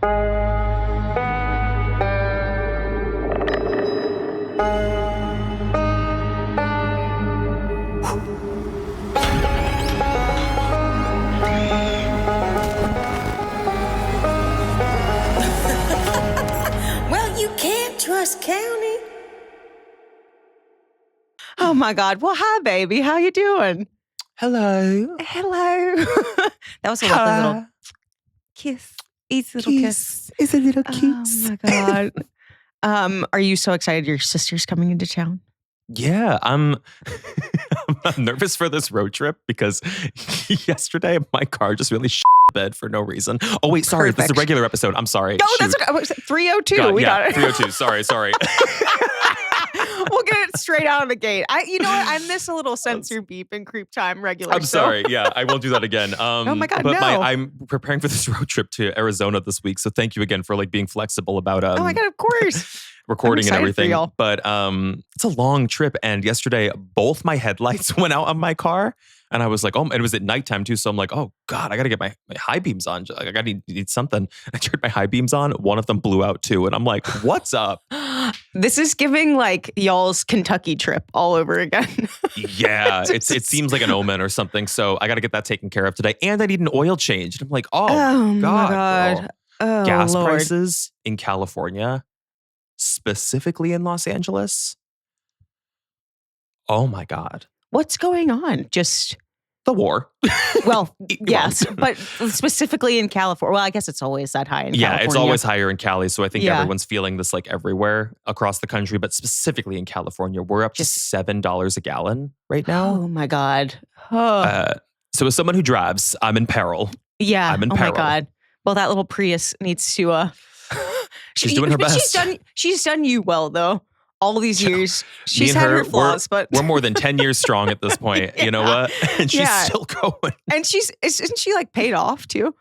Well, you can't trust County. Oh my God. Well, hi, baby. How you doing? Hello. Hello. That was a lovely little kiss. Easy little kiss. It's a little kiss. Oh my God. Are you so excited your sister's coming into town? Yeah, I'm nervous for this road trip because yesterday my car just really shit the bed for no reason. Oh wait, sorry. This is a regular episode. I'm sorry. No, that's okay. 302. God, we got it. 302. Sorry. We'll get it straight out of the gate. You know what? I miss a little censor beep in CreepTime regular. I'm sorry. Yeah, I won't do that again. Oh my God, but no. I'm preparing for this road trip to Arizona this week. So thank you again for being flexible about oh my God, of course. recording and everything. For but it's a long trip. And yesterday, both my headlights went out on my car. And I was like, and it was at nighttime too. So I'm like, oh God, I got to get my high beams on. I got to need something. I turned my high beams on. One of them blew out too. And I'm like, what's up? This is giving y'all's Kentucky trip all over again. Yeah, it seems like an omen or something. So I got to get that taken care of today. And I need an oil change. And I'm like, oh God. Girl. Oh, gas Lord. prices in California, specifically in Los Angeles. Oh my God. What's going on? Just the war. Well, yes, but specifically in California. Well, I guess it's always that high in California. Yeah, it's always higher in Cali. So I think everyone's feeling this everywhere across the country, but specifically in California, we're up to $7 a gallon right now. Oh my God. Oh. So as someone who drives, I'm in peril. Yeah. I'm in peril. My God. Well, that little Prius needs to. She's doing her best. She's done you well though. All these years, she's had her flaws, but we're more than 10 years strong at this point. Yeah. You know what? And she's still going. And isn't she paid off too?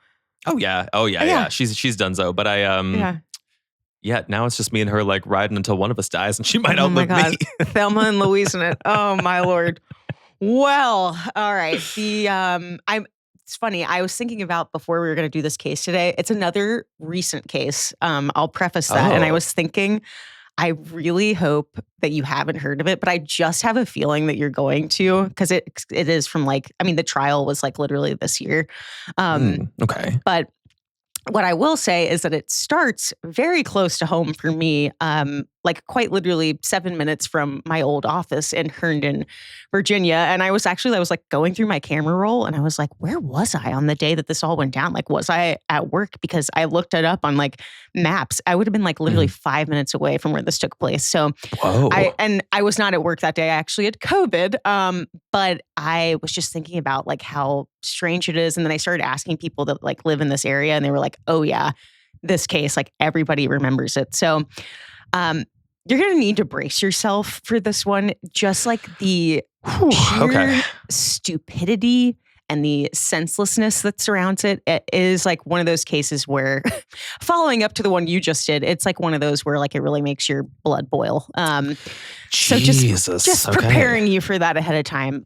Oh yeah. She's done so. But now it's just me and her riding until one of us dies, and she might outlive me. Thelma and Louise in it. Oh my Lord. Well, all right. It's funny. I was thinking about before we were going to do this case today. It's another recent case. I'll preface that, and I was thinking, I really hope that you haven't heard of it, but I just have a feeling that you're going to, because it is from the trial was literally this year. Okay. But what I will say is that it starts very close to home for me, quite literally 7 minutes from my old office in Herndon, Virginia. And I was going through my camera roll, and I was like, where was I on the day that this all went down? Was I at work? Because I looked it up on maps. I would have been literally 5 minutes away from where this took place. So I was not at work that day. I actually had COVID. But I was just thinking about how strange it is. And then I started asking people that live in this area, and they were like, oh yeah, this case, everybody remembers it. So you're going to need to brace yourself for this one. Just the sheer stupidity and the senselessness that surrounds it. It is one of those cases where, following up to the one you just did, it's one of those where it really makes your blood boil. So just preparing you for that ahead of time.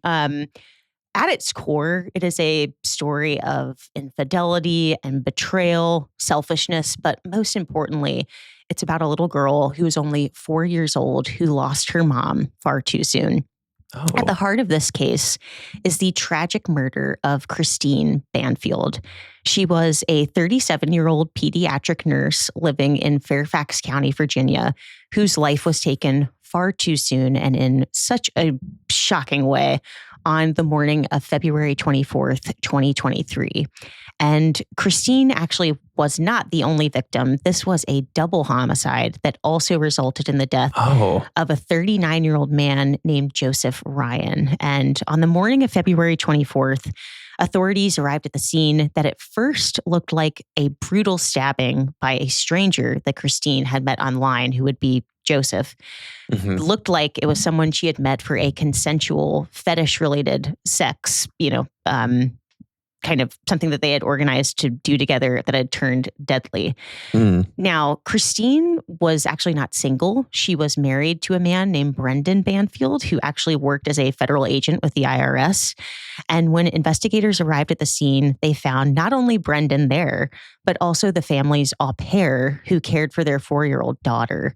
At its core, it is a story of infidelity and betrayal, selfishness, but most importantly, it's about a little girl who is only 4 years old who lost her mom far too soon. Oh. At the heart of this case is the tragic murder of Christine Banfield. She was a 37-year-old pediatric nurse living in Fairfax County, Virginia, whose life was taken far too soon and in such a shocking way on the morning of February 24th, 2023. And Christine actually was not the only victim. This was a double homicide that also resulted in the death of a 39-year-old man named Joseph Ryan. And on the morning of February 24th, authorities arrived at the scene that at first looked like a brutal stabbing by a stranger that Christine had met online, who would be Joseph. Mm-hmm. Looked like it was someone she had met for a consensual fetish-related sex, kind of something that they had organized to do together that had turned deadly. Now, Christine was actually not single. She was married to a man named Brendan Banfield, who actually worked as a federal agent with the IRS. And when investigators arrived at the scene, they found not only Brendan there, but also the family's au pair who cared for their 4-year-old daughter.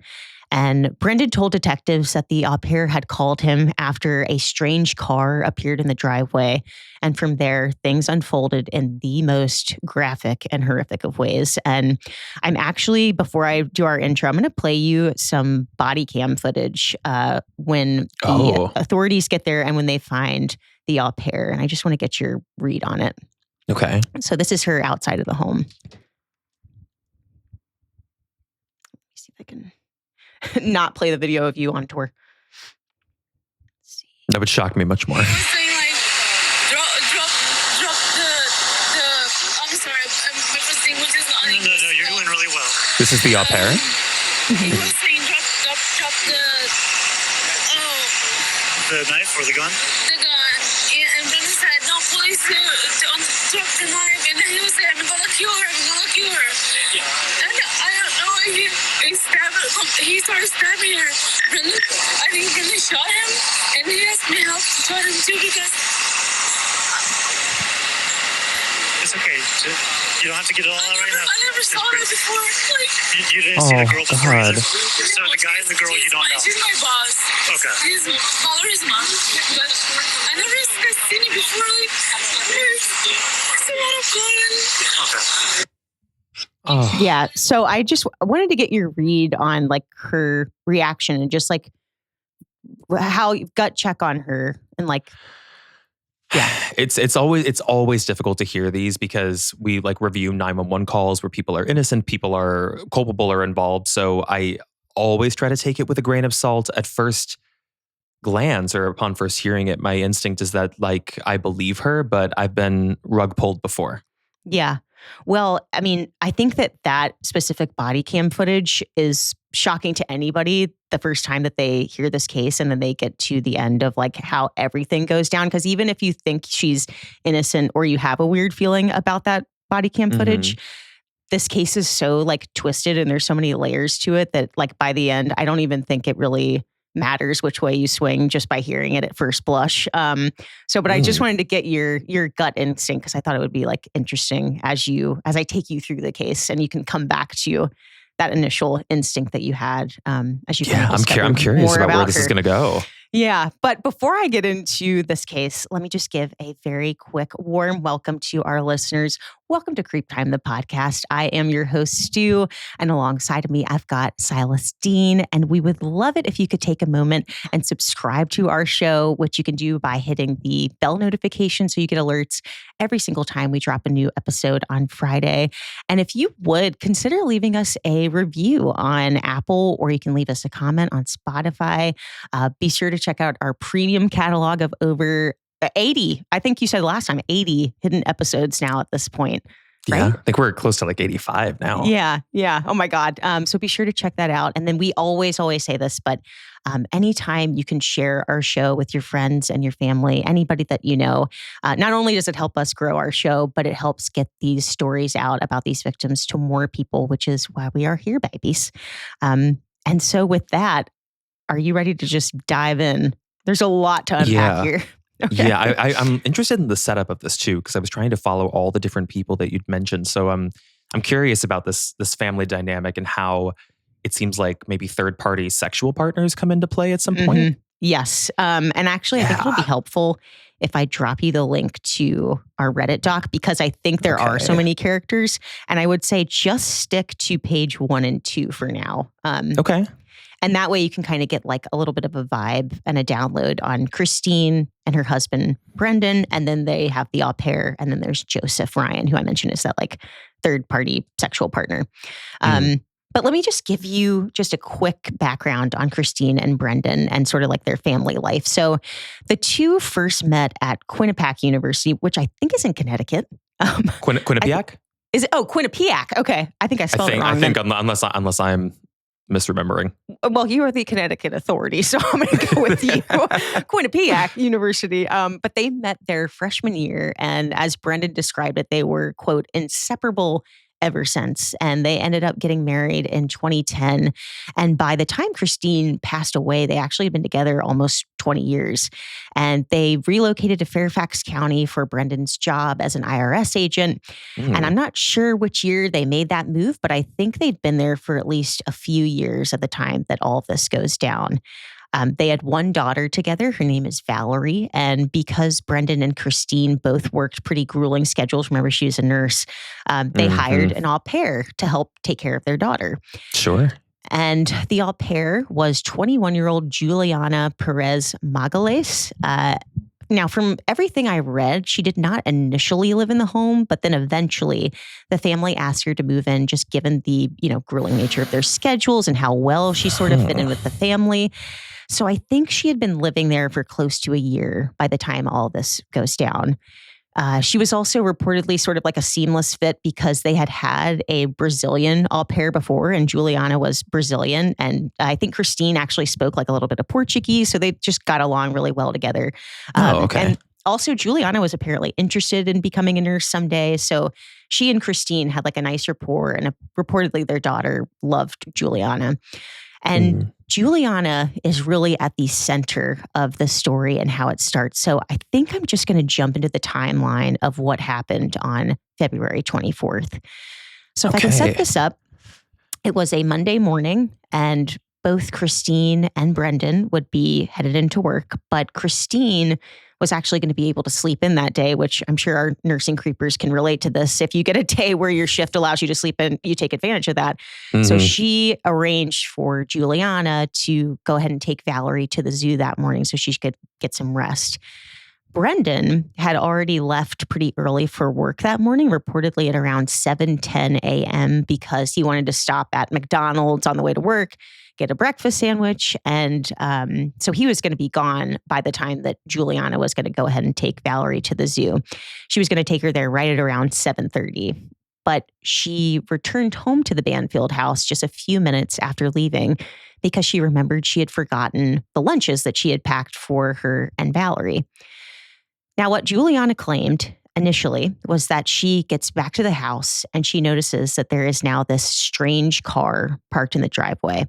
And Brendan told detectives that the au pair had called him after a strange car appeared in the driveway. And from there, things unfolded in the most graphic and horrific of ways. And I'm actually, before I do our intro, I'm going to play you some body cam footage when the authorities get there and when they find the au pair. And I just want to get your read on it. Okay. So this is her outside of the home. Let me see if I can not play the video of you on tour. Let's see. That would shock me much more. He was saying like, drop the. I'm sorry, my first language is not English. No, you're doing really well. This is the au pair? He was saying drop the. The knife or the gun? The gun. And Brendan said, no, please don't drop the knife. And then he was saying, I'm gonna kill her. And I don't know, he started stabbing her. Brendan, I think Brendan shot him. And he asked me help to shot him too because... It's okay. You don't have to get it all out right now. I never saw her before. Like, You didn't see the girl before God. either? So the guy and the girl you don't know? She's my boss. Okay. She's Valerie's mom. But I never seen it before. Like, it's a lot of fun. Okay. Oh. Yeah. So I just wanted to get your read on like her reaction and just like how gut check on her and like, yeah. It's always difficult to hear these because we like review 911 calls where people are innocent, people are culpable or involved. So I always try to take it with a grain of salt. At first glance or upon first hearing it, my instinct is that like I believe her, but I've been rug pulled before. Yeah. Well, I mean, I think that specific body cam footage is shocking to anybody the first time that they hear this case and then they get to the end of like how everything goes down. Because even if you think she's innocent or you have a weird feeling about that body cam footage, this case is so like twisted and there's so many layers to it that like by the end, I don't even think it really matters which way you swing just by hearing it at first blush. But I just wanted to get your gut instinct because I thought it would be like interesting as I take you through the case and you can come back to that initial instinct that you had as you. Yeah, I'm curious about where this is going to go. Yeah. But before I get into this case, let me just give a very quick warm welcome to our listeners. Welcome to CreepTime, the podcast. I am your host, Stu, and alongside of me, I've got Silas Dean, and we would love it if you could take a moment and subscribe to our show, which you can do by hitting the bell notification so you get alerts every single time we drop a new episode on Friday. And if you would, consider leaving us a review on Apple, or you can leave us a comment on Spotify. Be sure to check out our premium catalog of over 80, I think you said last time, 80 hidden episodes now at this point. Right? Yeah, I think we're close to like 85 now. Yeah. Oh my God. So be sure to check that out. And then we always say this, but anytime you can share our show with your friends and your family, anybody that you know, not only does it help us grow our show, but it helps get these stories out about these victims to more people, which is why we are here, babies. And so with that, are you ready to just dive in? There's a lot to unpack here. Okay. Yeah, I'm interested in the setup of this too, because I was trying to follow all the different people that you'd mentioned. So I'm curious about this family dynamic and how it seems like maybe third-party sexual partners come into play at some point. Yes. And actually, I think it'll be helpful if I drop you the link to our Reddit doc, because I think there are so many characters. And I would say just stick to page 1 and 2 for now. Okay. And that way you can kind of get like a little bit of a vibe and a download on Christine and her husband, Brendan. And then they have the au pair. And then there's Joseph Ryan, who I mentioned is that like third party sexual partner. But let me just give you just a quick background on Christine and Brendan and sort of like their family life. So the two first met at Quinnipiac University, which I think is in Connecticut. Quinnipiac? Is it? Oh, Quinnipiac. Okay. I think I spelled it wrong. I think unless I'm misremembering. Well, you are the Connecticut authority, so I'm going to go with you. Quinnipiac University. But they met their freshman year, and as Brendan described it, they were, quote, inseparable ever since. And they ended up getting married in 2010. And by the time Christine passed away, they actually had been together almost 20 years. And they relocated to Fairfax County for Brendan's job as an IRS agent. And I'm not sure which year they made that move, but I think they'd been there for at least a few years at the time that all of this goes down. They had one daughter together. Her name is Valerie. And because Brendan and Christine both worked pretty grueling schedules, remember she was a nurse, they hired an au pair to help take care of their daughter. Sure. And the au pair was 21-year-old Juliana Perez Magales. Now, from everything I read, she did not initially live in the home, but then eventually the family asked her to move in, just given the, grueling nature of their schedules and how well she sort of fit in with the family. So I think she had been living there for close to a year by the time all this goes down. She was also reportedly sort of like a seamless fit because they had a Brazilian au pair before, and Juliana was Brazilian. And I think Christine actually spoke like a little bit of Portuguese, so they just got along really well together. Okay. And also, Juliana was apparently interested in becoming a nurse someday. So she and Christine had like a nice rapport, and reportedly their daughter loved Juliana. And Juliana is really at the center of the story and how it starts. So I think I'm just going to jump into the timeline of what happened on February 24th. So if I can set this up, it was a Monday morning, and both Christine and Brendan would be headed into work, but Christine was actually going to be able to sleep in that day, which I'm sure our nursing creepers can relate to this. If you get a day where your shift allows you to sleep in, you take advantage of that. So she arranged for Juliana to go ahead and take Valerie to the zoo that morning so she could get some rest. Brendan had already left pretty early for work that morning, reportedly at around 7:10 a.m. because he wanted to stop at McDonald's on the way to work, get a breakfast sandwich. And so he was going to be gone by the time that Juliana was going to go ahead and take Valerie to the zoo. She was going to take her there right at around 7:30. But she returned home to the Banfield house just a few minutes after leaving because she remembered she had forgotten the lunches that she had packed for her and Valerie. Now, what Juliana claimed initially was that she gets back to the house and she notices that there is now this strange car parked in the driveway.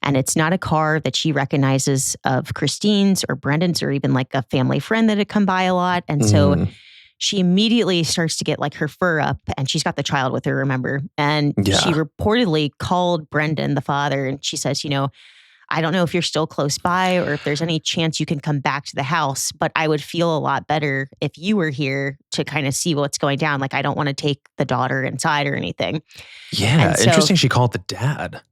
And it's not a car that she recognizes of Christine's or Brendan's or even like a family friend that had come by a lot. And so she immediately starts to get like her fur up, and she's got the child with her, remember? And she reportedly called Brendan, the father, and she says, I don't know if you're still close by or if there's any chance you can come back to the house, but I would feel a lot better if you were here to kind of see what's going down. Like, I don't want to take the daughter inside or anything. Yeah, so, interesting she called the dad.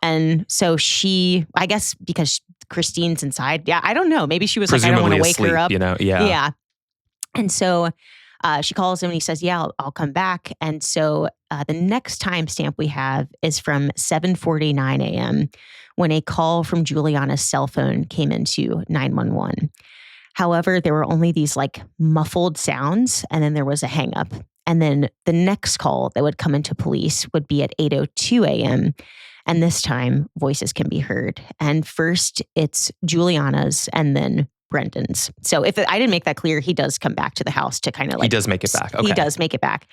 And so she, I guess because Christine's inside, I don't know. Maybe she was presumably like, I don't want to wake her up. Yeah. And so she calls him and he says, I'll come back. And so the next timestamp we have is from 7:49 a.m. when a call from Juliana's cell phone came into 911. However, there were only these like muffled sounds, and then there was a hang up. And then the next call that would come into police would be at 8:02 a.m. And this time voices can be heard. And first it's Juliana's and then Brendan's. So if I didn't make that clear, he does come back to the house to kind of like... He does make it back. Okay. He does make it back.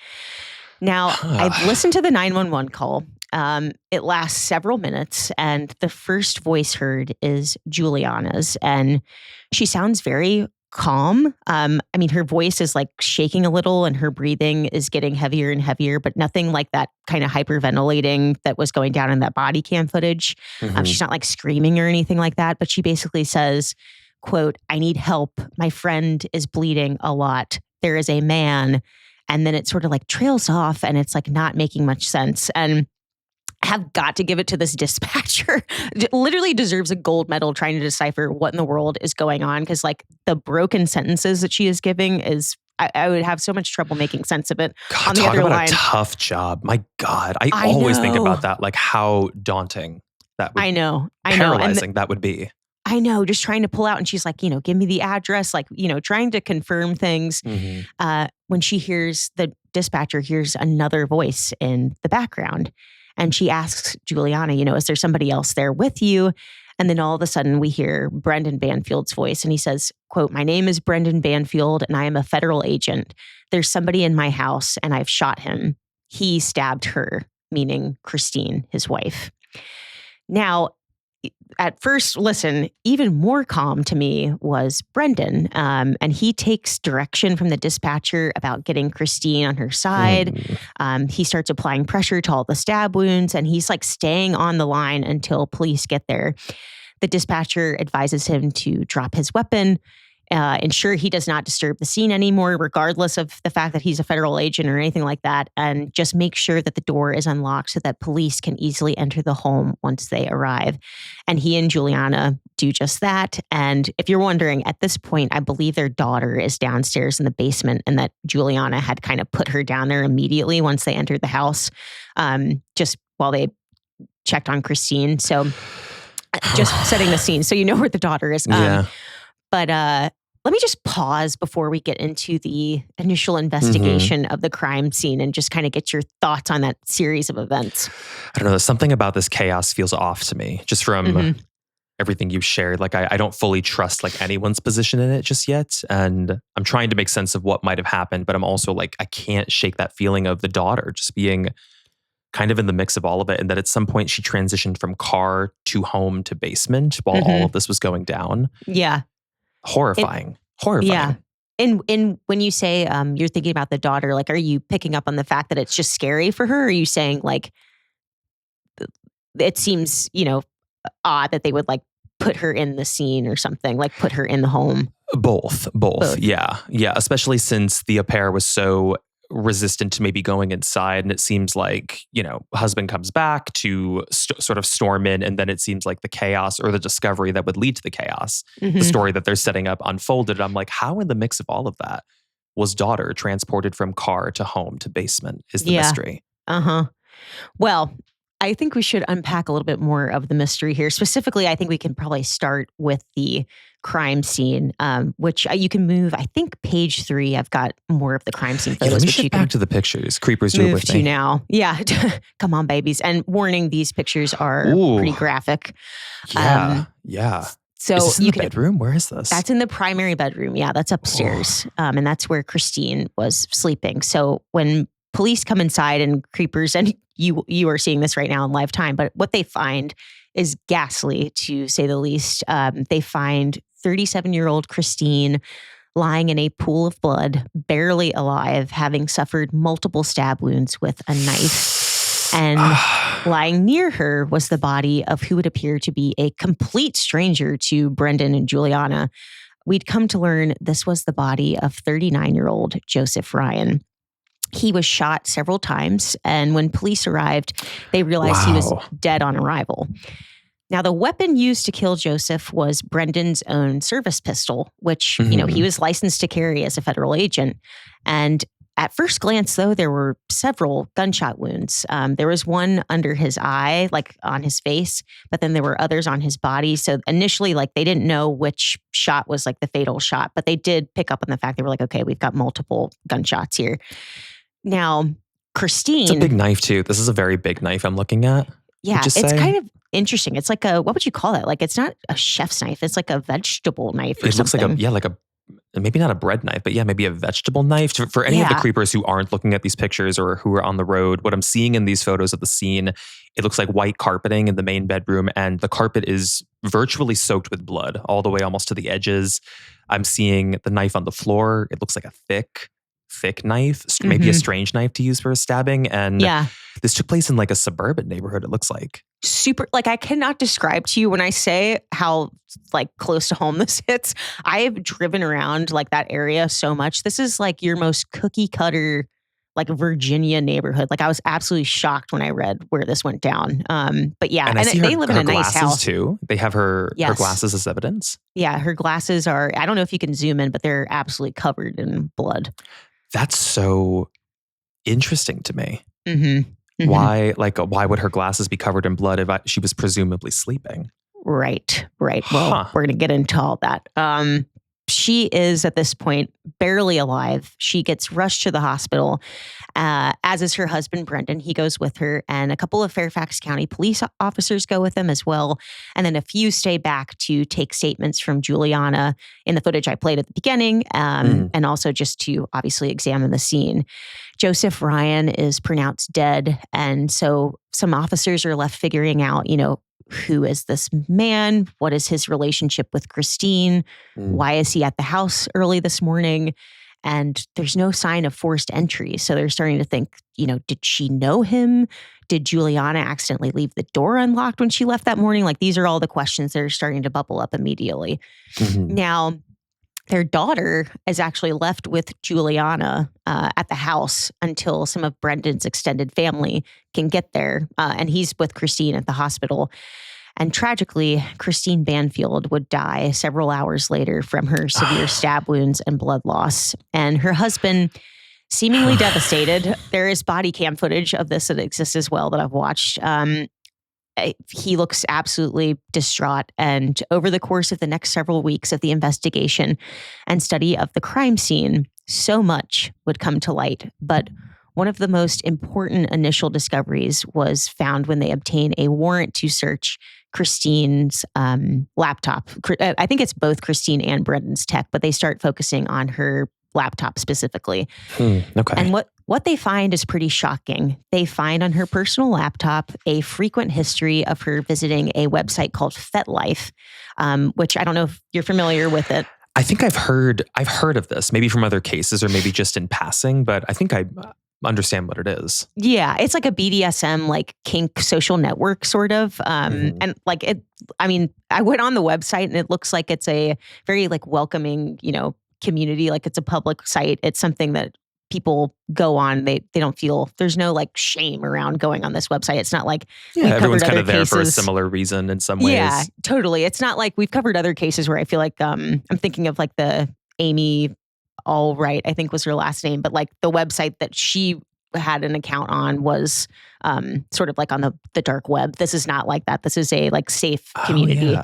Now, I've listened to the 911 call. It lasts several minutes, and the first voice heard is Juliana's, and she sounds very calm. Her voice is like shaking a little, and her breathing is getting heavier and heavier, but nothing like that kind of hyperventilating that was going down in that body cam footage. She's not like screaming or anything like that, but she basically says, quote, I need help. My friend is bleeding a lot. There is a man. And then it sort of like trails off, and it's like not making much sense. And I have got to give it to this dispatcher. Literally deserves a gold medal trying to decipher what in the world is going on. Because like the broken sentences that she is giving is, I would have so much trouble making sense of it. God, on the talk other about line, a tough job. My God, I always think about that, like how daunting that would be. I know. Paralyzing that would be. I know, just trying to pull out. And she's like, give me the address, like, trying to confirm things. When she hears, the dispatcher hears another voice in the background. And she asks Juliana, is there somebody else there with you? And then all of a sudden we hear Brendan Banfield's voice. And he says, quote, my name is Brendan Banfield and I am a federal agent. There's somebody in my house and I've shot him. he stabbed her, meaning Christine, his wife. Now, at first, listen, even more calm to me was Brendan. And he takes direction from the dispatcher about getting Christine on her side. He starts applying pressure to all the stab wounds, and he's like staying on the line until police get there. The dispatcher advises him to drop his weapon, ensure he does not disturb the scene anymore, regardless of the fact that he's a federal agent or anything like that, and just make sure that the door is unlocked so that police can easily enter the home once they arrive. And he and Juliana do just that. And if you're wondering, at this point, I believe their daughter is downstairs in the basement, and that Juliana had kind of put her down there immediately once they entered the house, just while they checked on Christine. So just setting the scene so you know where the daughter is. But let me just pause before we get into the initial investigation of the crime scene and just kind of get your thoughts on that series of events. I don't know. Something about this chaos feels off to me, just from everything you've shared. Like, I don't fully trust like anyone's position in it just yet. And I'm trying to make sense of what might have happened, but I'm also like, I can't shake that feeling of the daughter just being kind of in the mix of all of it. And that at some point she transitioned from car to home to basement while all of this was going down. Yeah. Horrifying. Horrifying. Yeah. And when you say you're thinking about the daughter, like, are you picking up on the fact that it's just scary for her? Or are you saying like, it seems, odd that they would like put her in the scene or something, like put her in the home? Both. Yeah. Especially since the au pair was so resistant to maybe going inside, and it seems like husband comes back to sort of storm in, and then it seems like the chaos or the discovery that would lead to the chaos, the story that they're setting up, unfolded. I'm like, how in the mix of all of that was daughter transported from car to home to basement is the mystery. Well, I think we should unpack a little bit more of the mystery here. Specifically, I think we can probably start with the crime scene, which you can move. I think page 3. I've got more of the crime scene photos. Let me shift back to the pictures. Creepers, do it with me now. Yeah, come on, babies. And warning: these pictures are pretty graphic. Yeah. So is this in the bedroom? Where is this? That's in the primary bedroom. Yeah, that's upstairs, and that's where Christine was sleeping. So when police come inside and creepers, and you are seeing this right now in live time, but what they find is ghastly, to say the least. They find 37-year-old Christine lying in a pool of blood, barely alive, having suffered multiple stab wounds with a knife. And lying near her was the body of who would appear to be a complete stranger to Brendan and Juliana. We'd come to learn this was the body of 39-year-old Joseph Ryan. He was shot several times, and when police arrived, they realized he was dead on arrival. Now, the weapon used to kill Joseph was Brendan's own service pistol, which, he was licensed to carry as a federal agent. And at first glance, though, there were several gunshot wounds. There was one under his eye, like on his face, but then there were others on his body. So initially, like, they didn't know which shot was like the fatal shot, but they did pick up on the fact they were like, okay, we've got multiple gunshots here. Now, Christine... It's a big knife, too. This is a very big knife I'm looking at. Yeah, it's kind of interesting. It's like what would you call it? Like, it's not a chef's knife. It's like a vegetable knife or something. It looks like maybe not a bread knife, but maybe a vegetable knife. For any of the creepers who aren't looking at these pictures or who are on the road, what I'm seeing in these photos of the scene, it looks like white carpeting in the main bedroom, and the carpet is virtually soaked with blood all the way almost to the edges. I'm seeing the knife on the floor. It looks like a thick knife, maybe a strange knife to use for a stabbing. And this took place in like a suburban neighborhood, it looks like. Super, like, I cannot describe to you when I say how like close to home this hits. I have driven around like that area so much. This is like your most cookie cutter, like Virginia neighborhood. Like, I was absolutely shocked when I read where this went down. But yeah, and they live in a nice house too. They have her glasses as evidence. Yeah, her glasses are, I don't know if you can zoom in, but they're absolutely covered in blood. That's so interesting to me. Why would her glasses be covered in blood if she was presumably sleeping? Right. Well, we're going to get into all that. she is at this point barely alive. She gets rushed to the hospital, as is her husband, Brendan. He goes with her, and a couple of Fairfax County police officers go with them as well. And then a few stay back to take statements from Juliana in the footage I played at the beginning, and also just to obviously examine the scene. Joseph Ryan is pronounced dead, and so some officers are left figuring out, who is this man? What is his relationship with Christine? Why is he at the house early this morning? And there's no sign of forced entry. So they're starting to think, did she know him? Did Juliana accidentally leave the door unlocked when she left that morning? Like, these are all the questions that are starting to bubble up immediately. Now, their daughter is actually left with Juliana at the house until some of Brendan's extended family can get there. And he's with Christine at the hospital. And tragically, Christine Banfield would die several hours later from her severe stab wounds and blood loss. And her husband, seemingly devastated. There is body cam footage of this that exists as well that I've watched. He looks absolutely distraught. And over the course of the next several weeks of the investigation and study of the crime scene, so much would come to light. But one of the most important initial discoveries was found when they obtain a warrant to search Christine's laptop. I think it's both Christine and Brendan's tech, but they start focusing on her laptop specifically. Okay. And what they find is pretty shocking. They find on her personal laptop a frequent history of her visiting a website called FetLife, which I don't know if you're familiar with it. I think I've heard of this, maybe from other cases or maybe just in passing, but I think I understand what it is. Yeah, it's like a BDSM, like kink social network sort of. And like it, I mean, I went on the website and it looks like it's a very like welcoming, community. Like it's a public site. It's something that people go on. They don't feel, there's no like shame around going on this website. It's not like everyone's kind of there for a similar reason in some ways. Yeah, totally. It's not like we've covered other cases where I feel like I'm thinking of like the Amy Allwright, I think was her last name, but like the website that she had an account on was sort of like on the dark web. This is not like that. This is a like safe community.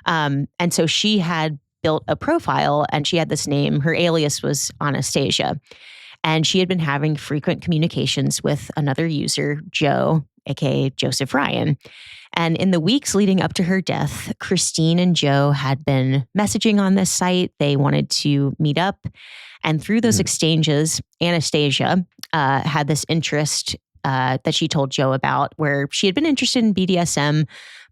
And so she had built a profile and she had this name. Her alias was Anastasia. And she had been having frequent communications with another user, Joe, aka Joseph Ryan. And in the weeks leading up to her death, Christine and Joe had been messaging on this site. They wanted to meet up. And through those exchanges, Anastasia had this interest that she told Joe about, where she had been interested in BDSM,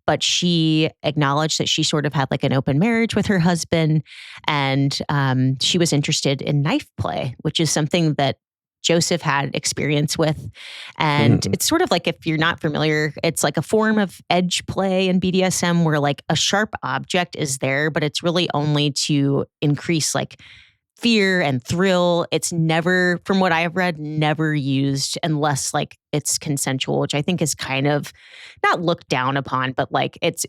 but she acknowledged that she sort of had like an open marriage with her husband. And she was interested in knife play, which is something that Joseph had experience with. And it's sort of like, if you're not familiar, it's like a form of edge play in BDSM where like a sharp object is there, but it's really only to increase like fear and thrill. It's never, from what I have read, never used unless like it's consensual, which I think is kind of not looked down upon, but like it's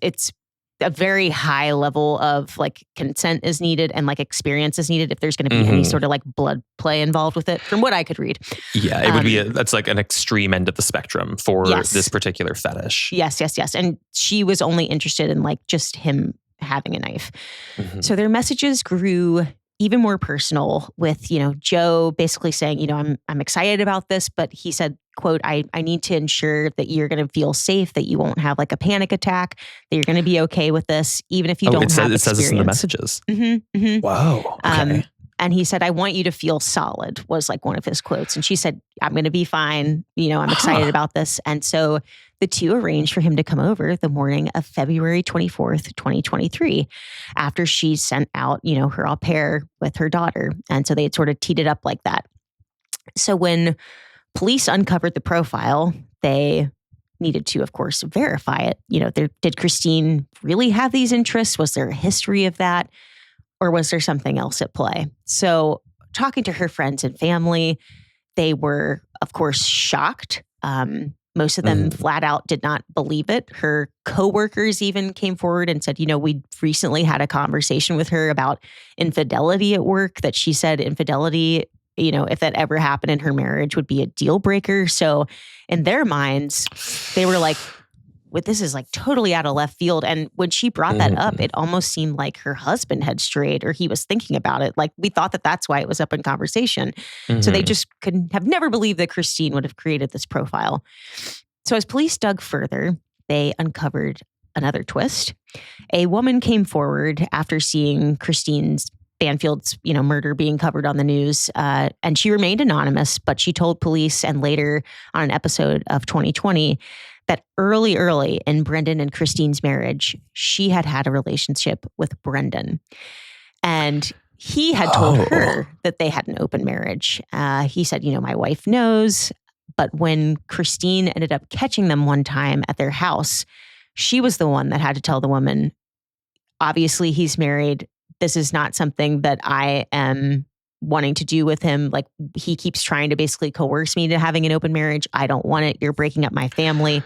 a very high level of like consent is needed and like experience is needed if there's going to be any sort of like blood play involved with it, from what I could read. Yeah, it would be that's like an extreme end of the spectrum for this particular fetish. Yes. And she was only interested in like just him having a knife. So their messages grew even more personal with, Joe basically saying, I'm excited about this, but he said, quote, I need to ensure that you're going to feel safe, that you won't have like a panic attack, that you're going to be okay with this, even if you don't have experience. It says this in the messages. Wow. Okay. And he said, I want you to feel solid, was like one of his quotes. And she said, I'm going to be fine. I'm excited about this. And so the two arranged for him to come over the morning of February 24th, 2023, after she sent out, her au pair with her daughter. And so they had sort of teed it up like that. So when police uncovered the profile, they needed to, of course, verify it. Did Christine really have these interests? Was there a history of that? Or was there something else at play? So talking to her friends and family, they were, of course, shocked. Most of them flat out did not believe it. Her coworkers even came forward and said, we recently had a conversation with her about infidelity at work, that she said infidelity, if that ever happened in her marriage, would be a deal breaker. So in their minds, they were like, this is like totally out of left field. And when she brought that up, it almost seemed like her husband had strayed or he was thinking about it. Like we thought that that's why it was up in conversation. So they just couldn't have never believed that Christine would have created this profile. So as police dug further, they uncovered another twist. A woman came forward after seeing Christine's Banfield's, murder being covered on the news, and she remained anonymous, but she told police and later on an episode of 2020 that early in Brendan and Christine's marriage, she had a relationship with Brendan. And he had told her that they had an open marriage. He said, my wife knows. But when Christine ended up catching them one time at their house, she was the one that had to tell the woman, obviously he's married. This is not something that I am wanting to do with him. Like he keeps trying to basically coerce me to having an open marriage. I don't want it. You're breaking up my family.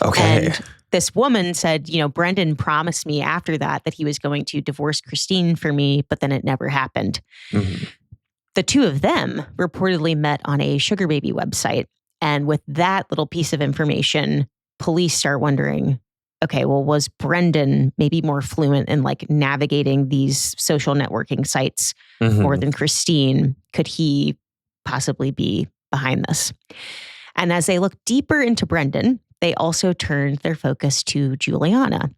Okay. And this woman said, Brendan promised me after that he was going to divorce Christine for me, but then it never happened. The two of them reportedly met on a sugar baby website. And with that little piece of information, police start wondering, okay, well, was Brendan maybe more fluent in like navigating these social networking sites more than Christine? Could he possibly be behind this? And as they look deeper into Brendan, they also turned their focus to Juliana.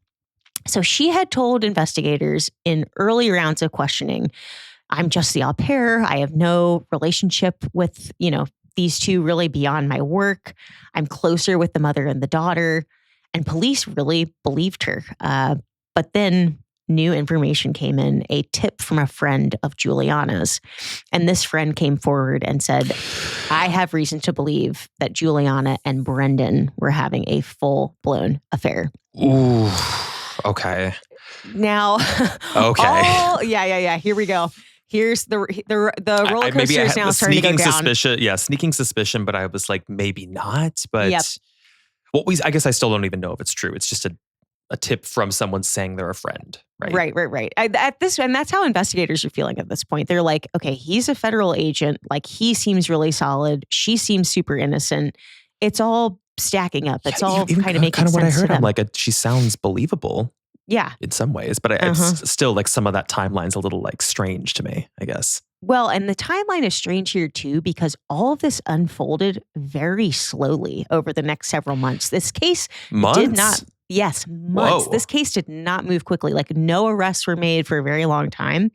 So she had told investigators in early rounds of questioning, I'm just the au pair. I have no relationship with, these two really beyond my work. I'm closer with the mother and the daughter. And police really believed her. But then new information came in, a tip from a friend of Juliana's. And this friend came forward and said, I have reason to believe that Juliana and Brendan were having a full-blown affair. Ooh, okay. Now, okay. Here we go. Here's the roller coaster is now starting to go down. Sneaking suspicion, but I was like, maybe not. But Yep. I guess I still don't even know if it's true. It's just a tip from someone saying they're a friend, right? Right. And that's how investigators are feeling at this point. They're like, okay, he's a federal agent. Like he seems really solid. She seems super innocent. It's all stacking up. It's all kind of making sense. What I heard. To them. I'm like, she sounds believable. Yeah. In some ways, but it's still like some of that timeline's a little like strange to me, I guess. Well, and the timeline is strange here too, because all of this unfolded very slowly over the next several months. This case did not. Yes, months. Whoa. This case did not move quickly. Like no arrests were made for a very long time.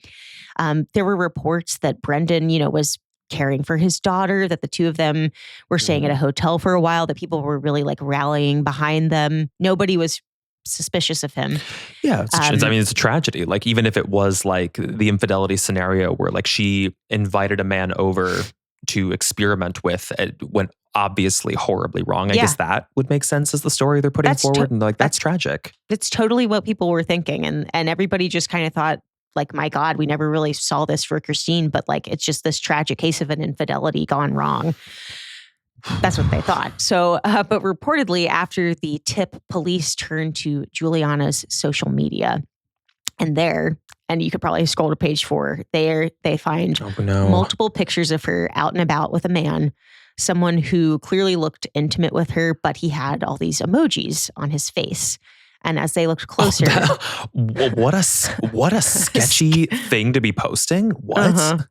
There were reports that Brendan, was caring for his daughter, that the two of them were staying at a hotel for a while, that people were really like rallying behind them. Nobody was suspicious of him. Yeah. It's a tragedy. Like even if it was like the infidelity scenario where like she invited a man over to experiment with, it went obviously horribly wrong. I guess that would make sense as the story they're putting forward. And like, that's tragic. It's totally what people were thinking. And everybody just kind of thought like, my God, we never really saw this for Christine, but like, it's just this tragic case of an infidelity gone wrong. That's what they thought. So, but reportedly after the tip, police turned to Juliana's social media. And you could probably scroll to page 4, they find multiple pictures of her out and about with a man, someone who clearly looked intimate with her, but he had all these emojis on his face. And as they looked closer... what a sketchy thing to be posting. What?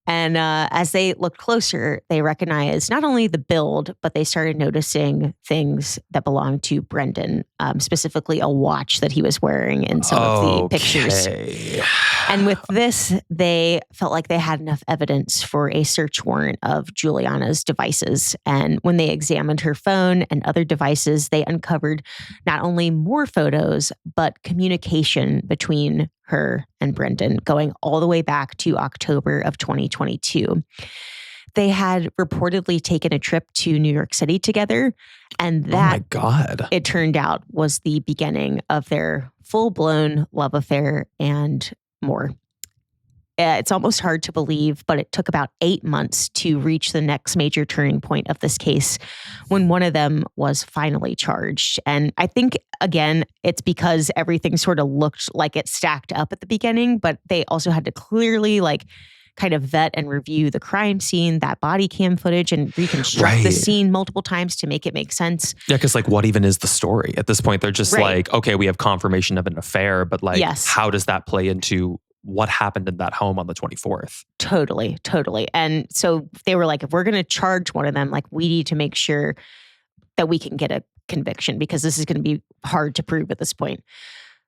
And as they looked closer, they recognized not only the build, but they started noticing things that belonged to Brendan, specifically a watch that he was wearing in some of the pictures. And with this, they felt like they had enough evidence for a search warrant of Juliana's devices. And when they examined her phone and other devices, they uncovered not only more photos, but communication between her and Brendan going all the way back to October of 2022. They had reportedly taken a trip to New York City together. And that, oh my God, it turned out, was the beginning of their full-blown love affair and more. It's almost hard to believe, but it took about 8 months to reach the next major turning point of this case when one of them was finally charged. And I think, again, it's because everything sort of looked like it stacked up at the beginning, but they also had to clearly kind of vet and review the crime scene, that body cam footage, and reconstruct the scene multiple times to make it make sense. Yeah, because like, what even is the story? At this point, they're just like, okay, we have confirmation of an affair, but like, how does that play into what happened in that home on the 24th? Totally. And so they were like, if we're going to charge one of them, like, we need to make sure that we can get a conviction, because this is going to be hard to prove at this point.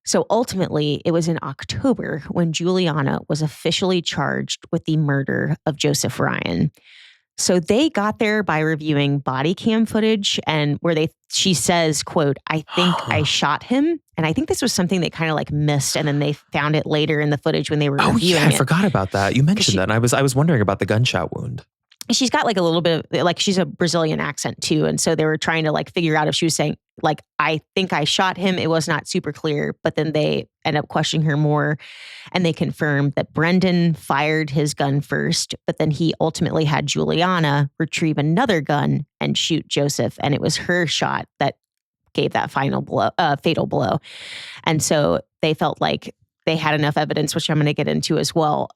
So ultimately, it was in October when Juliana was officially charged with the murder of Joseph Ryan. So they got there by reviewing body cam footage, and she says, quote, "I think I shot him." And I think this was something they kind of like missed, and then they found it later in the footage when they were reviewing it. I forgot about that. You mentioned that, and I was wondering about the gunshot wound. She's got like a little bit of, like, she's a Brazilian accent too. And so they were trying to like figure out if she was saying like, "I think I shot him." It was not super clear, but then they end up questioning her more, and they confirmed that Brendan fired his gun first, but then he ultimately had Juliana retrieve another gun and shoot Joseph. And it was her shot that gave that fatal blow. And so they felt like they had enough evidence, which I'm going to get into as well,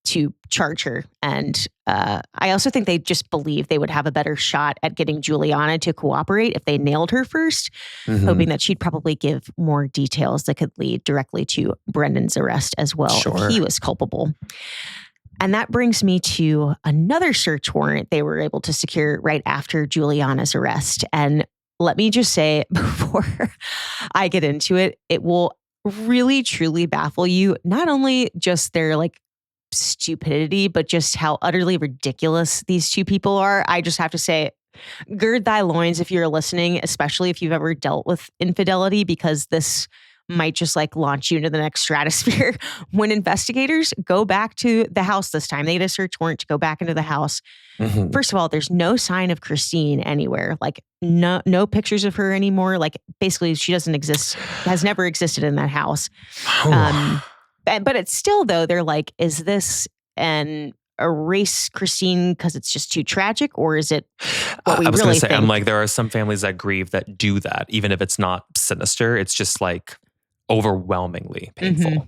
to charge her. And I also think they just believed they would have a better shot at getting Juliana to cooperate if they nailed her first, hoping that she'd probably give more details that could lead directly to Brendan's arrest as well, if he was culpable. And that brings me to another search warrant they were able to secure right after Juliana's arrest. And let me just say, before I get into it, it will really, truly baffle you, not only just their like stupidity, but just how utterly ridiculous these two people are. I just have to say, gird thy loins if you're listening, especially if you've ever dealt with infidelity, because this might just like launch you into the next stratosphere. When investigators go back to the house this time, they get a search warrant to go back into the house. First of all, there's no sign of Christine anywhere. Like no pictures of her anymore. Like basically she doesn't exist, has never existed in that house. But it's still, though, they're like, is this an erase Christine because it's just too tragic, or is it what we I was really going to say, think? I'm like, there are some families that grieve that do that, even if it's not sinister. It's just like overwhelmingly painful.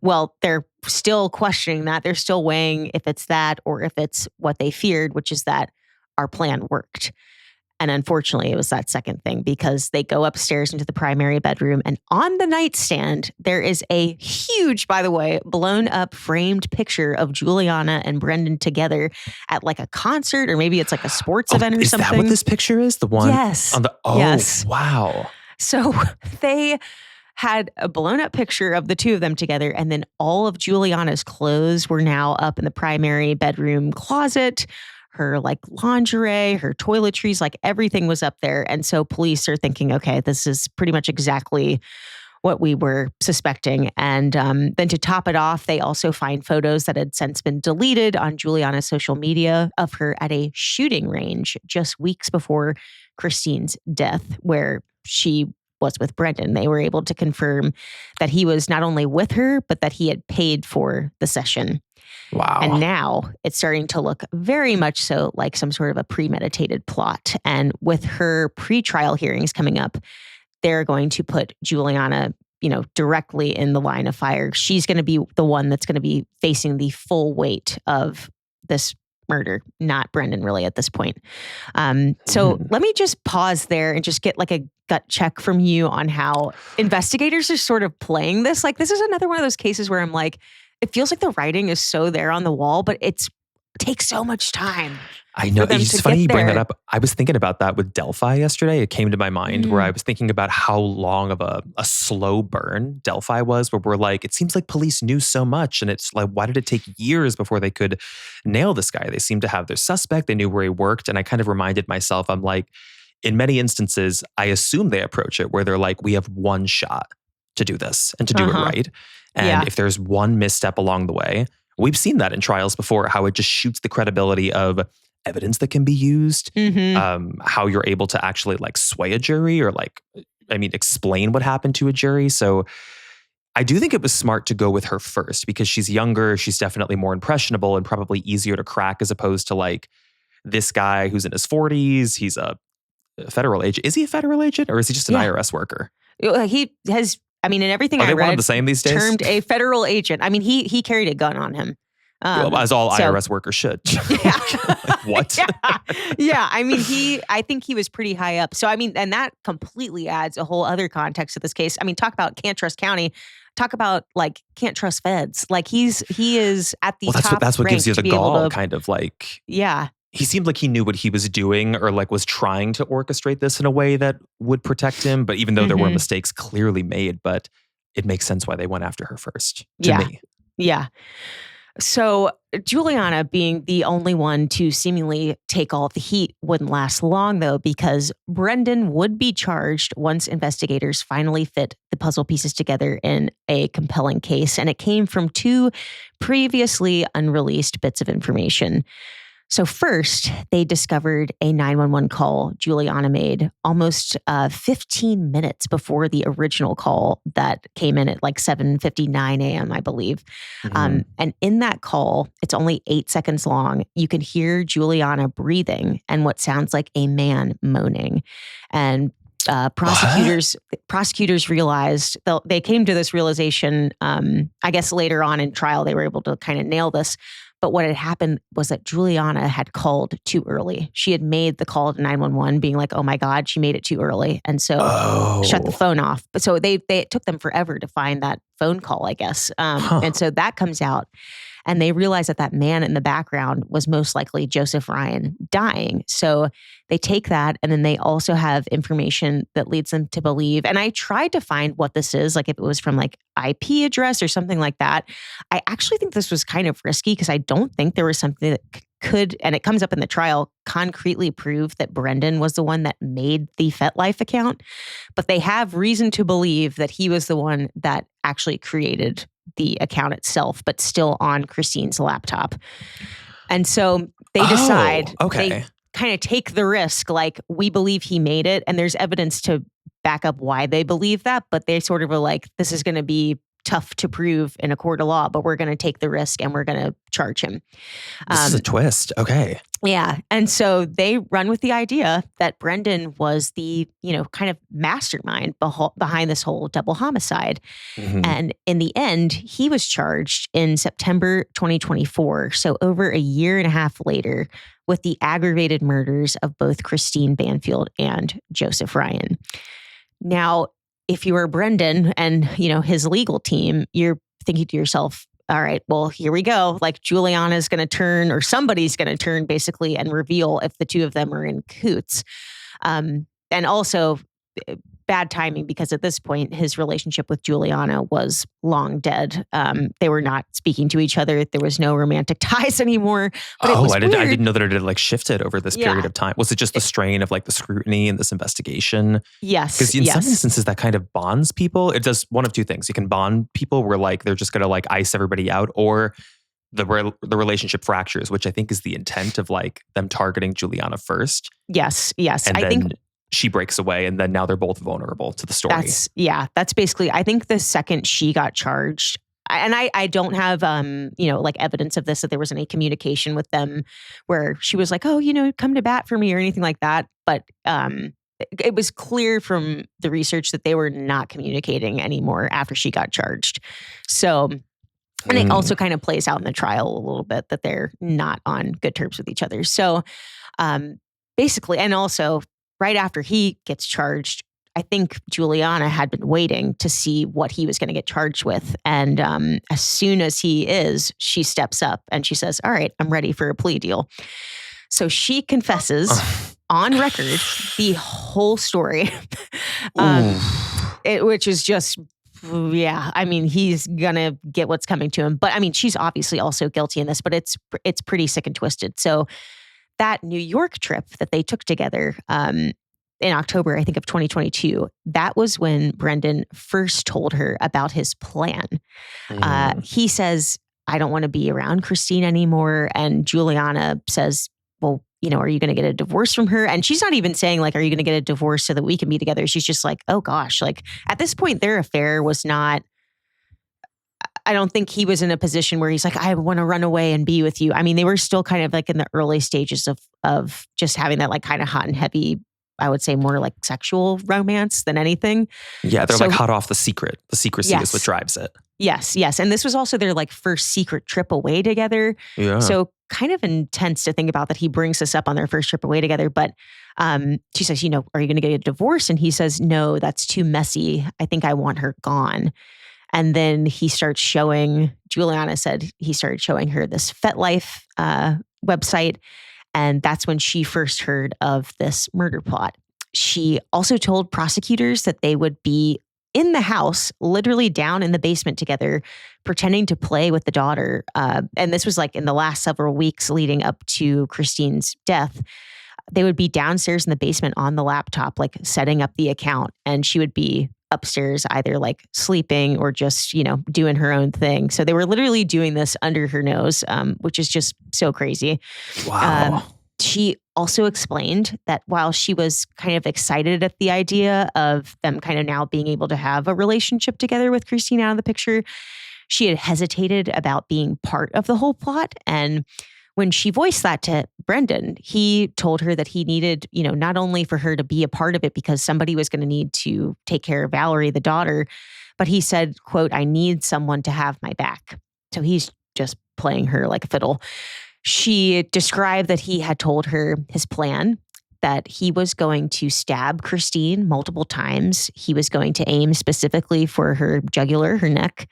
Well, they're still questioning that. They're still weighing if it's that or if it's what they feared, which is that our plan worked. And unfortunately, it was that second thing, because they go upstairs into the primary bedroom, and on the nightstand, there is a huge, by the way, blown up framed picture of Juliana and Brendan together at like a concert, or maybe it's like a sports event or something. Is that what this picture is? The one? Yes. Yes. Wow. So they had a blown up picture of the two of them together, and then all of Juliana's clothes were now up in the primary bedroom closet. Her like lingerie, her toiletries, like everything was up there. And so police are thinking, okay, this is pretty much exactly what we were suspecting. And then to top it off, they also find photos that had since been deleted on Juliana's social media of her at a shooting range just weeks before Christine's death, where she was with Brendan. They were able to confirm that he was not only with her, but that he had paid for the session. Wow. And now it's starting to look very much so like some sort of a premeditated plot. And with her pretrial hearings coming up, they're going to put Juliana, directly in the line of fire. She's going to be the one that's going to be facing the full weight of this murder, not Brendan really at this point. So let me just pause there and just get like a gut check from you on how investigators are sort of playing this. Like, this is another one of those cases where I'm like, it feels like the writing is so there on the wall, but it takes so much time. I know. It's funny you bring that up. I was thinking about that with Delphi yesterday. It came to my mind where I was thinking about how long of a slow burn Delphi was, where we're like, it seems like police knew so much. And it's like, why did it take years before they could nail this guy? They seemed to have their suspect. They knew where he worked. And I kind of reminded myself, I'm like, in many instances, I assume they approach it where they're like, we have one shot to do this and to do it right. And if there's one misstep along the way, we've seen that in trials before, how it just shoots the credibility of evidence that can be used, how you're able to actually like sway a jury or explain what happened to a jury. So I do think it was smart to go with her first because she's younger. She's definitely more impressionable and probably easier to crack as opposed to like this guy who's in his 40s. He's a federal agent. Is he a federal agent or is he just an IRS worker? He has... in everything Are I they read, one of the same these days? termed a federal agent. He carried a gun on him. As all so- IRS workers should. Yeah. What? Yeah. I mean, I think he was pretty high up. So, I mean, and that completely adds a whole other context to this case. I mean, talk about can't trust county. Talk about like can't trust feds. Like he is at the Well, top. that's what gives you rank to the be able gall, to- kind of like. Yeah. He seemed like he knew what he was doing, or like was trying to orchestrate this in a way that would protect him. But even though there were Mhm. mistakes clearly made, but it makes sense why they went after her first. To Yeah. me. Yeah. So Juliana being the only one to seemingly take all of the heat wouldn't last long, though, because Brendan would be charged once investigators finally fit the puzzle pieces together in a compelling case. And it came from two previously unreleased bits of information. So first, they discovered a 911 call Juliana made almost 15 minutes before the original call that came in at like 7:59 a.m., I believe. Mhm. And in that call, it's only 8 seconds long. You can hear Juliana breathing and what sounds like a man moaning. And prosecutors realized they came to this realization. I guess later on in trial, they were able to kind of nail this. But what had happened was that Juliana had called too early. She had made the call to 911 being like, oh my God, she made it too early. And so shut the phone off. But so it took them forever to find that phone call, I guess. And so that comes out. And they realize that man in the background was most likely Joseph Ryan dying. So they take that, and then they also have information that leads them to believe. And I tried to find what this is, like if it was from like IP address or something like that. I actually think this was kind of risky because I don't think there was something that could, and it comes up in the trial, concretely prove that Brendan was the one that made the FetLife account. But they have reason to believe that he was the one that actually created the account itself, but still on Christine's laptop. And so they decide, they kind of take the risk, like we believe he made it, and there's evidence to back up why they believe that, but they sort of are like, this is going to be tough to prove in a court of law, but we're going to take the risk and we're going to charge him. This is a twist. Okay. Yeah. And so they run with the idea that Brendan was the, kind of mastermind behind this whole double homicide. Mhm. And in the end, he was charged in September 2024. So over a year and a half later, with the aggravated murders of both Christine Banfield and Joseph Ryan. Now, if you are Brendan and, his legal team, you're thinking to yourself, all right, well, here we go. Like Juliana's going to turn, or somebody's going to turn basically and reveal if the two of them are in cahoots. And also bad timing, because at this point, his relationship with Juliana was long dead. They were not speaking to each other. There was no romantic ties anymore. But it was I weird. didn't know that it had like shifted over this period of time. Was it just the strain of like the scrutiny and this investigation? Yes. Because in some instances that kind of bonds people. It does one of two things. You can bond people where like they're just going to like ice everybody out, or the relationship fractures, which I think is the intent of like them targeting Juliana first. Yes. And I then think she breaks away, and then now they're both vulnerable to the story. That's basically, I think the second she got charged, and I don't have, like evidence of this, that there was any communication with them where she was like, oh, come to bat for me or anything like that. But it was clear from the research that they were not communicating anymore after she got charged. So, and it also kind of plays out in the trial a little bit that they're not on good terms with each other. So basically, and also right after he gets charged, I think Juliana had been waiting to see what he was going to get charged with. And as soon as she steps up and she says, all right, I'm ready for a plea deal. So she confesses on record the whole story, which is just, I mean, he's going to get what's coming to him. But I mean, she's obviously also guilty in this, but it's pretty sick and twisted. So that New York trip that they took together in October, I think, of 2022, that was when Brendan first told her about his plan. He says, I don't want to be around Christine anymore. And Juliana says, well, are you going to get a divorce from her? And she's not even saying like, are you going to get a divorce so that we can be together? She's just like, oh gosh, like at this point, their affair was not, I don't think he was in a position where he's like, I want to run away and be with you. I mean, they were still kind of like in the early stages of just having that like kind of hot and heavy I would say more like sexual romance than anything. Yeah, they're So- like hot off the secret. The secrecy is what drives it. Yes. And this was also their like first secret trip away together. Yeah. So kind of intense to think about that he brings this up on their first trip away together. But she says, are you going to get a divorce? And he says, no, that's too messy. I think I want her gone. And then Juliana said he started showing her this FetLife website. And that's when she first heard of this murder plot. She also told prosecutors that they would be in the house, literally down in the basement together, pretending to play with the daughter. And this was like in the last several weeks leading up to Christine's death. They would be downstairs in the basement on the laptop, like setting up the account. And she would be upstairs either like sleeping or just, doing her own thing. So they were literally doing this under her nose, which is just so crazy. Wow. She also explained that while she was kind of excited at the idea of them kind of now being able to have a relationship together with Christine out of the picture, she had hesitated about being part of the whole plot. And when she voiced that to Brendan, he told her that he needed, not only for her to be a part of it because somebody was going to need to take care of Valerie, the daughter, but he said, quote, I need someone to have my back. So he's just playing her like a fiddle. She described that he had told her his plan, that he was going to stab Christine multiple times. He was going to aim specifically for her jugular, her neck.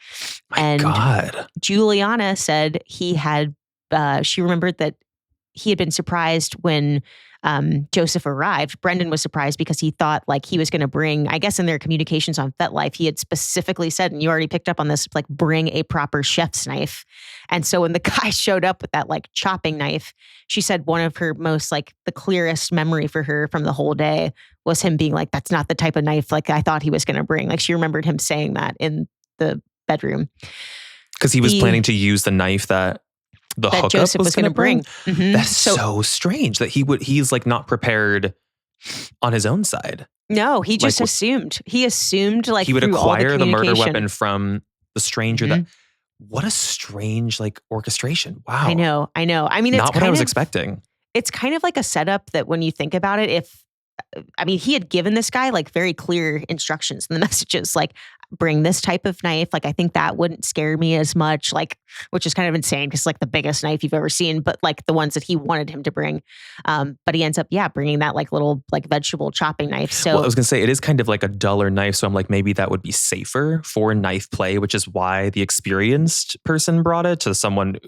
My God. Juliana said she remembered that he had been surprised when Joseph arrived. Brendan was surprised because he thought like he was going to bring, I guess in their communications on FetLife, he had specifically said, and you already picked up on this, like bring a proper chef's knife. And so when the guy showed up with that like chopping knife, she said one of her most like the clearest memory for her from the whole day was him being like, that's not the type of knife like I thought he was going to bring. Like she remembered him saying that in the bedroom. Because he was planning to use the knife that hookup Joseph was going to bring. Mm-hmm. That's so strange that he's like not prepared on his own side. No, he just assumed. He assumed like he would through all acquire the murder communication. weapon from the stranger. What a strange like orchestration. Wow. I know. I mean, it's not what I was expecting. It's kind of like a setup that when you think about it, he had given this guy like very clear instructions in the messages, like bring this type of knife. Like, I think that wouldn't scare me as much, like, which is kind of insane because like the biggest knife you've ever seen, but like the ones that he wanted him to bring. But he ends up, bringing that like little like vegetable chopping knife. So I was going to say, it is kind of like a duller knife. So I'm like, maybe that would be safer for knife play, which is why the experienced person brought it to someone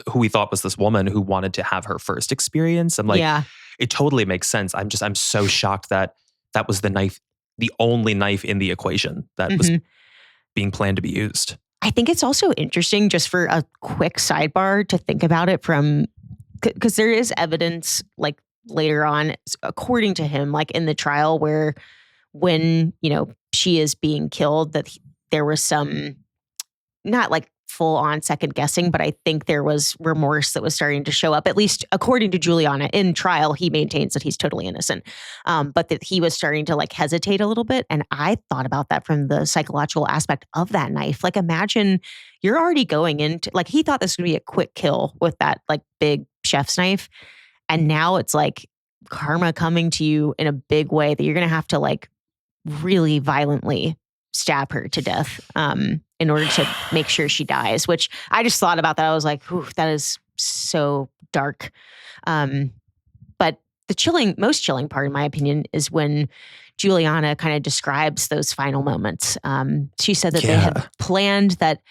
who we thought was this woman who wanted to have her first experience. I'm like, it totally makes sense. I'm so shocked that was the knife, the only knife in the equation that was being planned to be used. I think it's also interesting just for a quick sidebar to think about it because there is evidence like later on, according to him, like in the trial where when, she is being killed, that there was some, not like full on second guessing, but I think there was remorse that was starting to show up, at least according to Juliana. In trial, he maintains that he's totally innocent, but that he was starting to like hesitate a little bit. And I thought about that from the psychological aspect of that knife. Like imagine you're already going into, like he thought this would be a quick kill with that like big chef's knife. And now it's like karma coming to you in a big way that you're going to have to like really violently stab her to death in order to make sure she dies, which I just thought about that. I was like, ooh, that is so dark. But the most chilling part, in my opinion, is when Juliana kind of describes those final moments. She said that they had planned that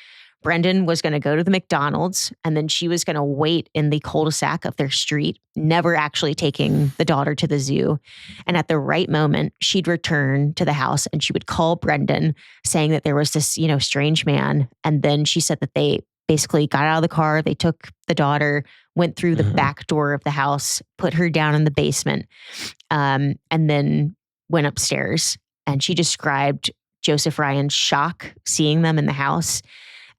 Brendan was going to go to the McDonald's and then she was going to wait in the cul-de-sac of their street, never actually taking the daughter to the zoo. And at the right moment, she'd return to the house and she would call Brendan saying that there was this, strange man. And then she said that they basically got out of the car. They took the daughter, went through the back door of the house, put her down in the basement, and then went upstairs. And she described Joseph Ryan's shock seeing them in the house.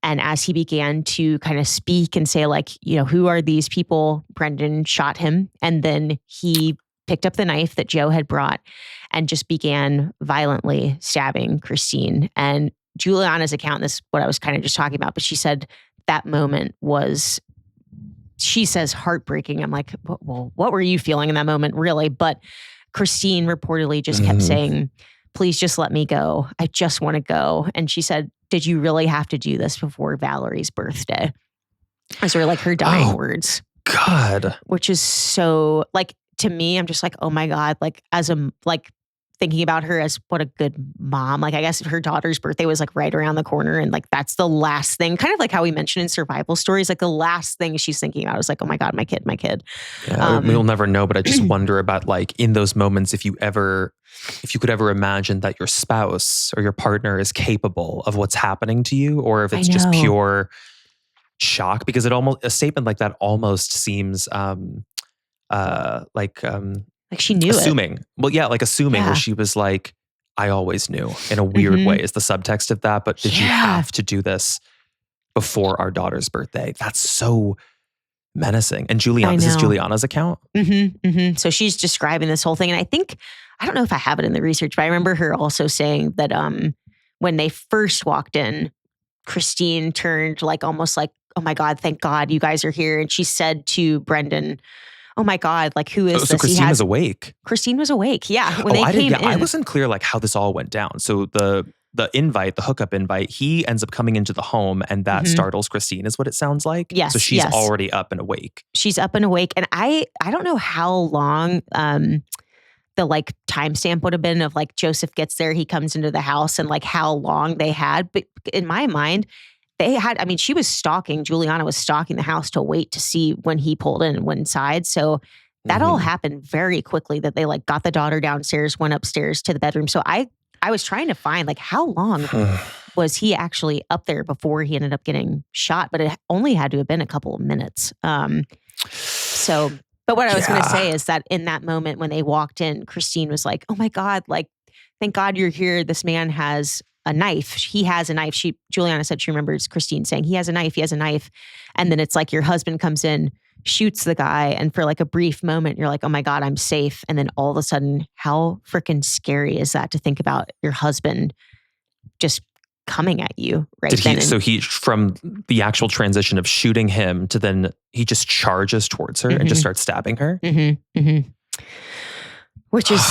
And as he began to kind of speak and say like, who are these people? Brendan shot him. And then he picked up the knife that Joe had brought and just began violently stabbing Christine. And Juliana's account, this is what I was kind of just talking about, but she said that moment was, she says, heartbreaking. I'm like, well, what were you feeling in that moment, really? But Christine reportedly just kept saying, please just let me go. I just want to go. And she said, did you really have to do this before Valerie's birthday? Those were like her dying words. God. Which is so, like, to me, I'm just like, oh my God, like, as a, like, thinking about her as what a good mom. Like, I guess her daughter's birthday was like right around the corner. And like, that's the last thing, kind of like how we mentioned in survival stories, like the last thing she's thinking about is like, oh my God, my kid. Yeah, we'll never know. But I just wonder about like in those moments, if you could ever imagine that your spouse or your partner is capable of what's happening to you, or if it's just pure shock, because a statement like that almost seems like she knew assuming. Well, yeah, like assuming where she was like, I always knew, in a weird way is the subtext of that. But did you have to do this before our daughter's birthday? That's so menacing. And Juliana, this is Juliana's account. So she's describing this whole thing. And I don't know if I have it in the research, but I remember her also saying that when they first walked in, Christine turned like almost like, oh my God, thank God you guys are here. And she said to Brendan, oh my God, like who is this? So Christine was awake. Christine was awake. Yeah. When they came in. I wasn't clear like how this all went down. So the invite, the hookup invite, he ends up coming into the home and that startles Christine is what it sounds like. Yes. So she's already up and awake. She's up and awake. And I don't know how long the like timestamp would have been of like Joseph gets there, he comes into the house and like how long they had. But in my mind, she was Juliana was stalking the house to wait to see when he pulled in and went inside. So that all happened very quickly, that they like got the daughter downstairs, went upstairs to the bedroom. So I was trying to find like how long was he actually up there before he ended up getting shot, but it only had to have been a couple of minutes. But what I was going to say is that in that moment when they walked in, Christine was like, oh my God, like, thank God you're here. This man has a knife. He has a knife. Juliana said she remembers Christine saying, he has a knife. And then it's like your husband comes in, shoots the guy. And for like a brief moment, you're like, oh my God, I'm safe. And then all of a sudden, how freaking scary is that to think about your husband just coming at you right then? So he, from the actual transition of shooting him to then he just charges towards her and just starts stabbing her. Which is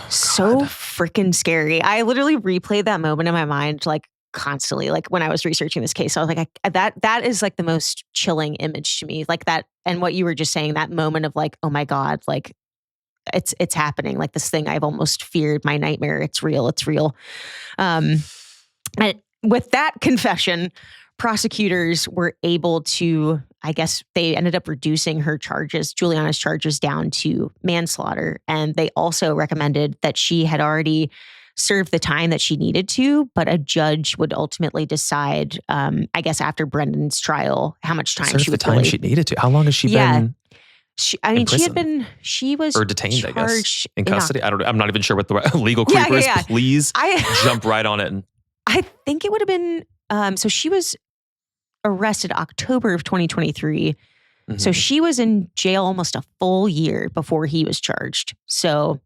so freaking scary. I literally replayed that moment in my mind like constantly. Like when I was researching this case, I was like, that is like the most chilling image to me. Like that, and what you were just saying, that moment of like, oh my God, like it's happening. Like this thing I've almost feared, my nightmare. It's real. And with that confession, prosecutors were able to, I guess they ended up reducing Juliana's charges down to manslaughter. And they also recommended that she had already served the time that she needed to, but a judge would ultimately decide, I guess after Brendan's trial, how much time she would she needed to. How long has she been? She was or detained, I guess, in custody. I don't know. I'm not even sure what the legal creeper is. Please jump right on it. I think it would have been, so she was arrested October of 2023. So she was in jail almost a full year before he was charged. So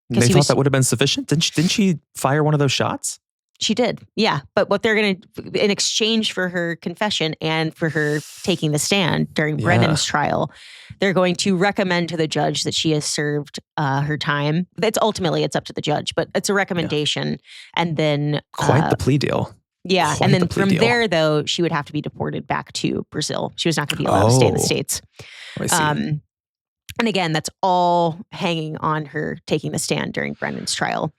they thought that would have been sufficient. Didn't she fire one of those shots? She did. Yeah. But what they're going to, in exchange for her confession and for her taking the stand during Brendan's trial, they're going to recommend to the judge that she has served her time. It's up to the judge, but it's a recommendation. And then quite the plea deal. Yeah. And then from there, though, she would have to be deported back to Brazil. She was not going to be allowed to stay in the States. I see. And again, that's all hanging on her taking the stand during Brendan's trial.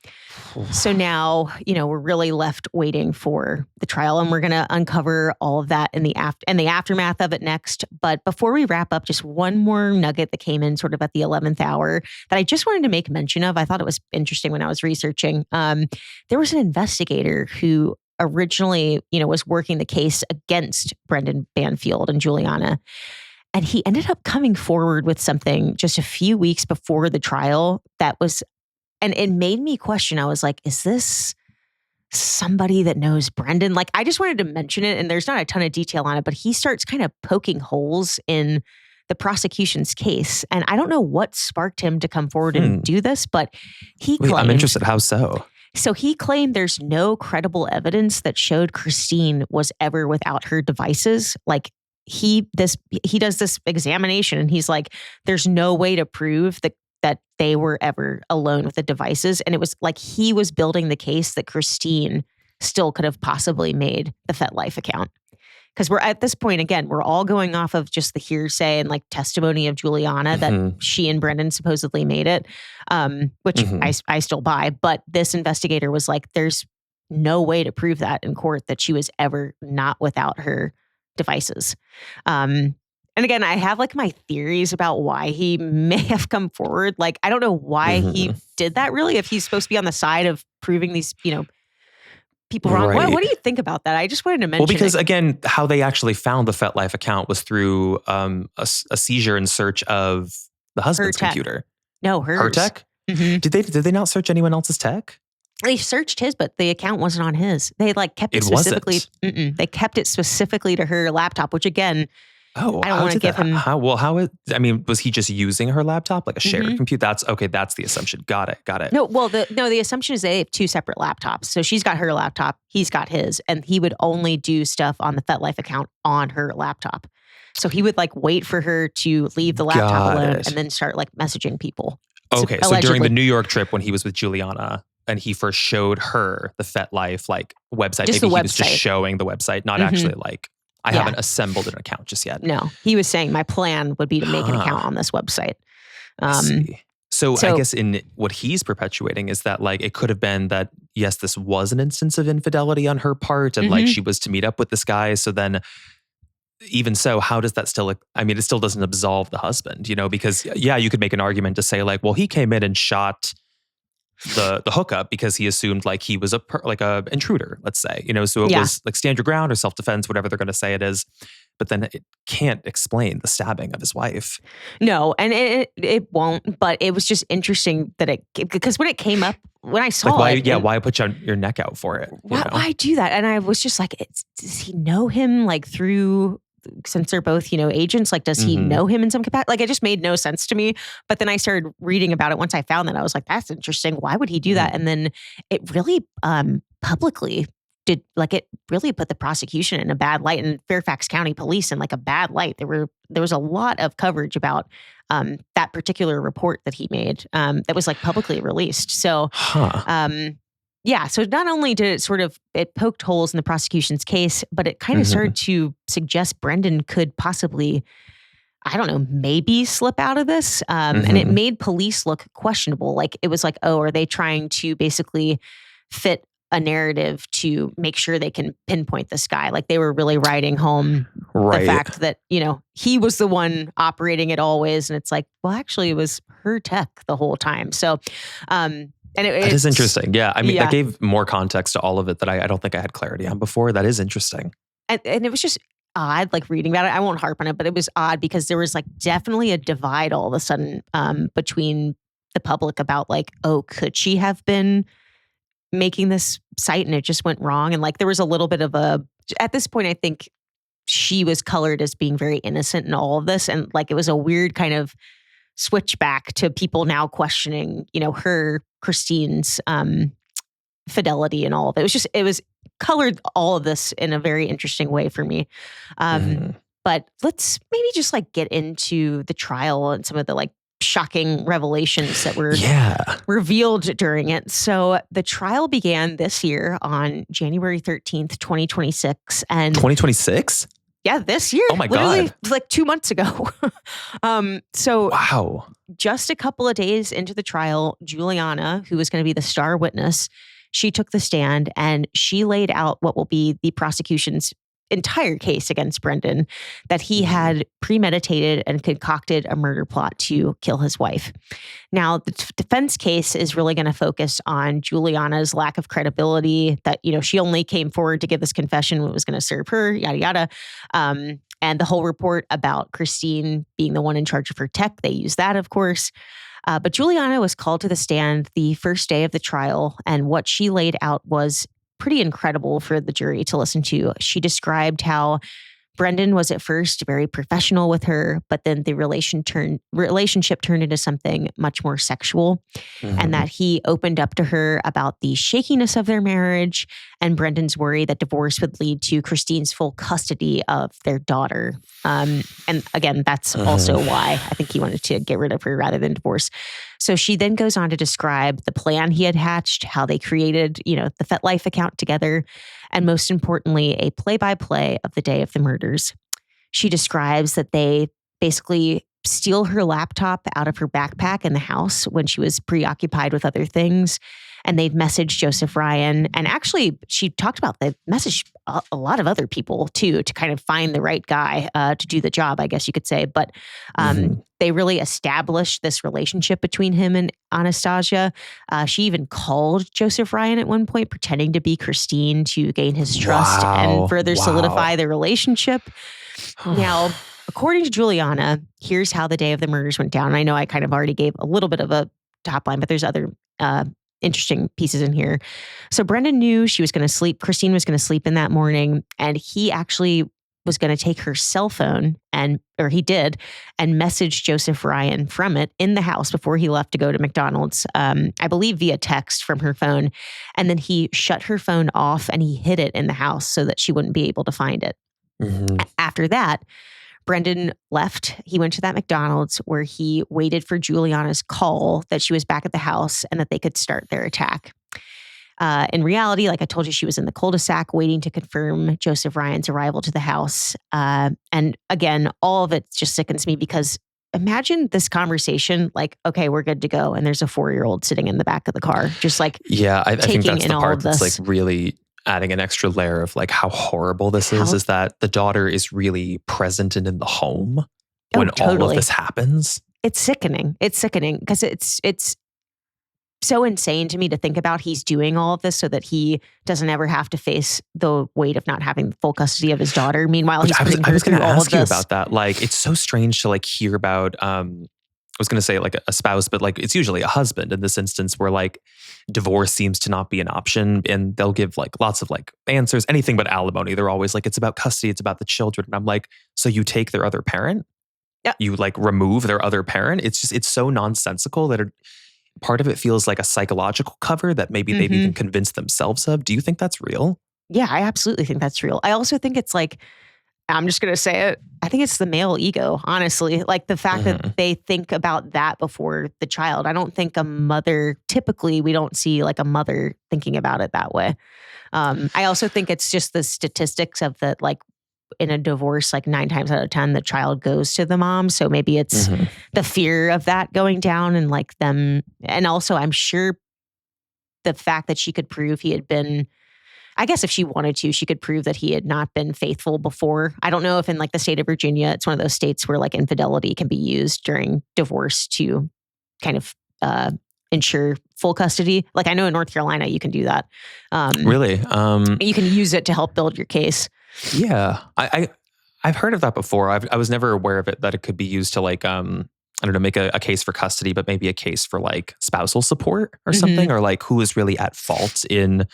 So now, we're really left waiting for the trial, and we're going to uncover all of that in the aftermath of it next. But before we wrap up, just one more nugget that came in sort of at the 11th hour that I just wanted to make mention of. I thought it was interesting when I was researching. There was an investigator who originally, was working the case against Brendan Banfield and Juliana. And he ended up coming forward with something just a few weeks before the trial that was, and it made me question. I was like, is this somebody that knows Brendan? Like, I just wanted to mention it, and there's not a ton of detail on it, but he starts kind of poking holes in the prosecution's case. And I don't know what sparked him to come forward and do this, but he claimed— I'm interested. How so? So he claimed there's no credible evidence that showed Christine was ever without her devices. Like, he does this examination and he's like, there's no way to prove that that they were ever alone with the devices. And it was like he was building the case that Christine still could have possibly made the FetLife account. Because we're at this point, again, we're all going off of just the hearsay and like testimony of Juliana that she and Brendan supposedly made it, which I still buy. But this investigator was like, there's no way to prove that in court that she was ever not without her devices. And again, I have like my theories about why he may have come forward. Like, I don't know why he did that really, if he's supposed to be on the side of proving these, people wrong. Right. What do you think about that? I just wanted to mention. Well, because again, how they actually found the FetLife account was through a seizure and search of the husband's computer. No, hers. Her tech? Mm-hmm. Did they not search anyone else's tech? They searched his, but the account wasn't on his. They like kept it specifically. They kept it specifically to her laptop, which again, I don't want to give him. Was he just using her laptop, like a shared computer? That's the assumption. Got it. No, well, the assumption is they have two separate laptops. So she's got her laptop, he's got his, and he would only do stuff on the FetLife account on her laptop. So he would like wait for her to leave the laptop alone and then start like messaging people. Okay, so during the New York trip when he was with Juliana and he first showed her the FetLife like website, just maybe he was just showing the website, not actually like, I haven't assembled an account just yet. No, he was saying my plan would be to make an account on this website. I see. So I guess in what he's perpetuating is that like it could have been that, yes, this was an instance of infidelity on her part and like she was to meet up with this guy. So then even so, how does that still, it still doesn't absolve the husband, because you could make an argument to say like, well, he came in and shot the hookup because he assumed like he was a intruder, let's say, so it was like stand your ground or self-defense, whatever they're going to say it is. But then it can't explain the stabbing of his wife. No, and it won't. But it was just interesting that because when it came up, when I saw why put your neck out for it? Why do that? And I was just like, does he know him like through? Since they're both, agents, like, does he know him in some capacity? Like, it just made no sense to me. But then I started reading about it. Once I found that, I was like, that's interesting. Why would he do that? And then it really publicly it really put the prosecution in a bad light and Fairfax County Police in like a bad light. There was a lot of coverage about that particular report that he made that was like publicly released. So, so not only did it poked holes in the prosecution's case, but it kind of started to suggest Brendan could possibly, I don't know, maybe slip out of this. And it made police look questionable. Like it was like, oh, are they trying to basically fit a narrative to make sure they can pinpoint this guy? Like they were really riding home the fact that, he was the one operating it always. And it's like, well, actually it was her tech the whole time. So, and it is interesting. Yeah. That gave more context to all of it that I don't think I had clarity on before. That is interesting. And it was just odd, like reading about it. I won't harp on it, but it was odd because there was like definitely a divide all of a sudden between the public about like, oh, could she have been making this site and it just went wrong? And like there was a little bit of at this point, I think she was colored as being very innocent in all of this. And like it was a weird kind of switch back to people now questioning, Christine's fidelity and all of it. It was colored all of this in a very interesting way for me. But let's maybe just like get into the trial and some of the like shocking revelations that were revealed during it. So the trial began this year on January 13th, 2026. And 2026? Yeah, this year. Oh my God. Like 2 months ago. Wow. Just a couple of days into the trial, Juliana, who was going to be the star witness, she took the stand and she laid out what will be the prosecution's entire case against Brendan, that he had premeditated and concocted a murder plot to kill his wife. Now, the defense case is really going to focus on Juliana's lack of credibility, that, she only came forward to give this confession when it was going to serve her, yada, yada. And the whole report about Christine being the one in charge of her tech, they use that, of course. But Juliana was called to the stand the first day of the trial, and what she laid out was pretty incredible for the jury to listen to. She described how Brendan was at first very professional with her, but then the relationship turned into something much more sexual, and that he opened up to her about the shakiness of their marriage and Brendan's worry that divorce would lead to Christine's full custody of their daughter. And again, that's also why I think he wanted to get rid of her rather than divorce. So she then goes on to describe the plan he had hatched, how they created, the FetLife account together, and most importantly, a play-by-play of the day of the murders. She describes that they basically steal her laptop out of her backpack in the house when she was preoccupied with other things. And they'd messaged Joseph Ryan. And actually, she talked about they messaged a lot of other people, too, to kind of find the right guy to do the job, I guess you could say. But they really established this relationship between him and Anastasia. She even called Joseph Ryan at one point, pretending to be Christine to gain his trust and further solidify their relationship. Now, according to Juliana, here's how the day of the murders went down. And I know I kind of already gave a little bit of a top line, but there's other interesting pieces in here. So Brendan knew she was going to sleep. Christine was going to sleep in that morning. And he actually was going to take her cell phone or he did, and message Joseph Ryan from it in the house before he left to go to McDonald's, I believe via text from her phone. And then he shut her phone off and he hid it in the house so that she wouldn't be able to find it. After that, Brendan left. He went to that McDonald's where he waited for Juliana's call that she was back at the house and that they could start their attack. In reality, like I told you, she was in the cul-de-sac waiting to confirm Joseph Ryan's arrival to the house. And again, all of it just sickens me because imagine this conversation like, okay, we're good to go. And there's a 4-year-old sitting in the back of the car, just like I think that's the part that's this. like really adding an extra layer of like how horrible this is that the daughter is really present and in the home when all of this happens. It's sickening. It's sickening because it's so insane to me to think about he's doing all of this so that he doesn't ever have to face the weight of not having full custody of his daughter. Meanwhile, he's putting her through all of this. I was going to ask you about that. Like, it's so strange to like hear about, I was going to say like a spouse, but like it's usually a husband in this instance where like divorce seems to not be an option and they'll give like lots of like answers, anything but alimony. They're always like, it's about custody, it's about the children. And I'm like, so you take their other parent? Yeah. You like remove their other parent? It's so nonsensical that part of it feels like a psychological cover that maybe they've even convinced themselves of. Do you think that's real? Yeah, I absolutely think that's real. I also think it's like, I'm just going to say it. I think it's the male ego, honestly. Like the fact that they think about that before the child. I don't think a mother, typically we don't see like a mother thinking about it that way. I also think it's just the statistics of that, like in a divorce, like 9 times out of 10, the child goes to the mom. So maybe it's the fear of that going down and like them. And also I'm sure the fact that she could prove he had been, I guess if she wanted to, she could prove that he had not been faithful before. I don't know if in like the state of Virginia, it's one of those states where like infidelity can be used during divorce to kind of ensure full custody. Like I know in North Carolina, you can do that. Really? You can use it to help build your case. Yeah. I've heard of that before. I was never aware of it, that it could be used to like, I don't know, make a case for custody, but maybe a case for like spousal support or something, or like who is really at fault in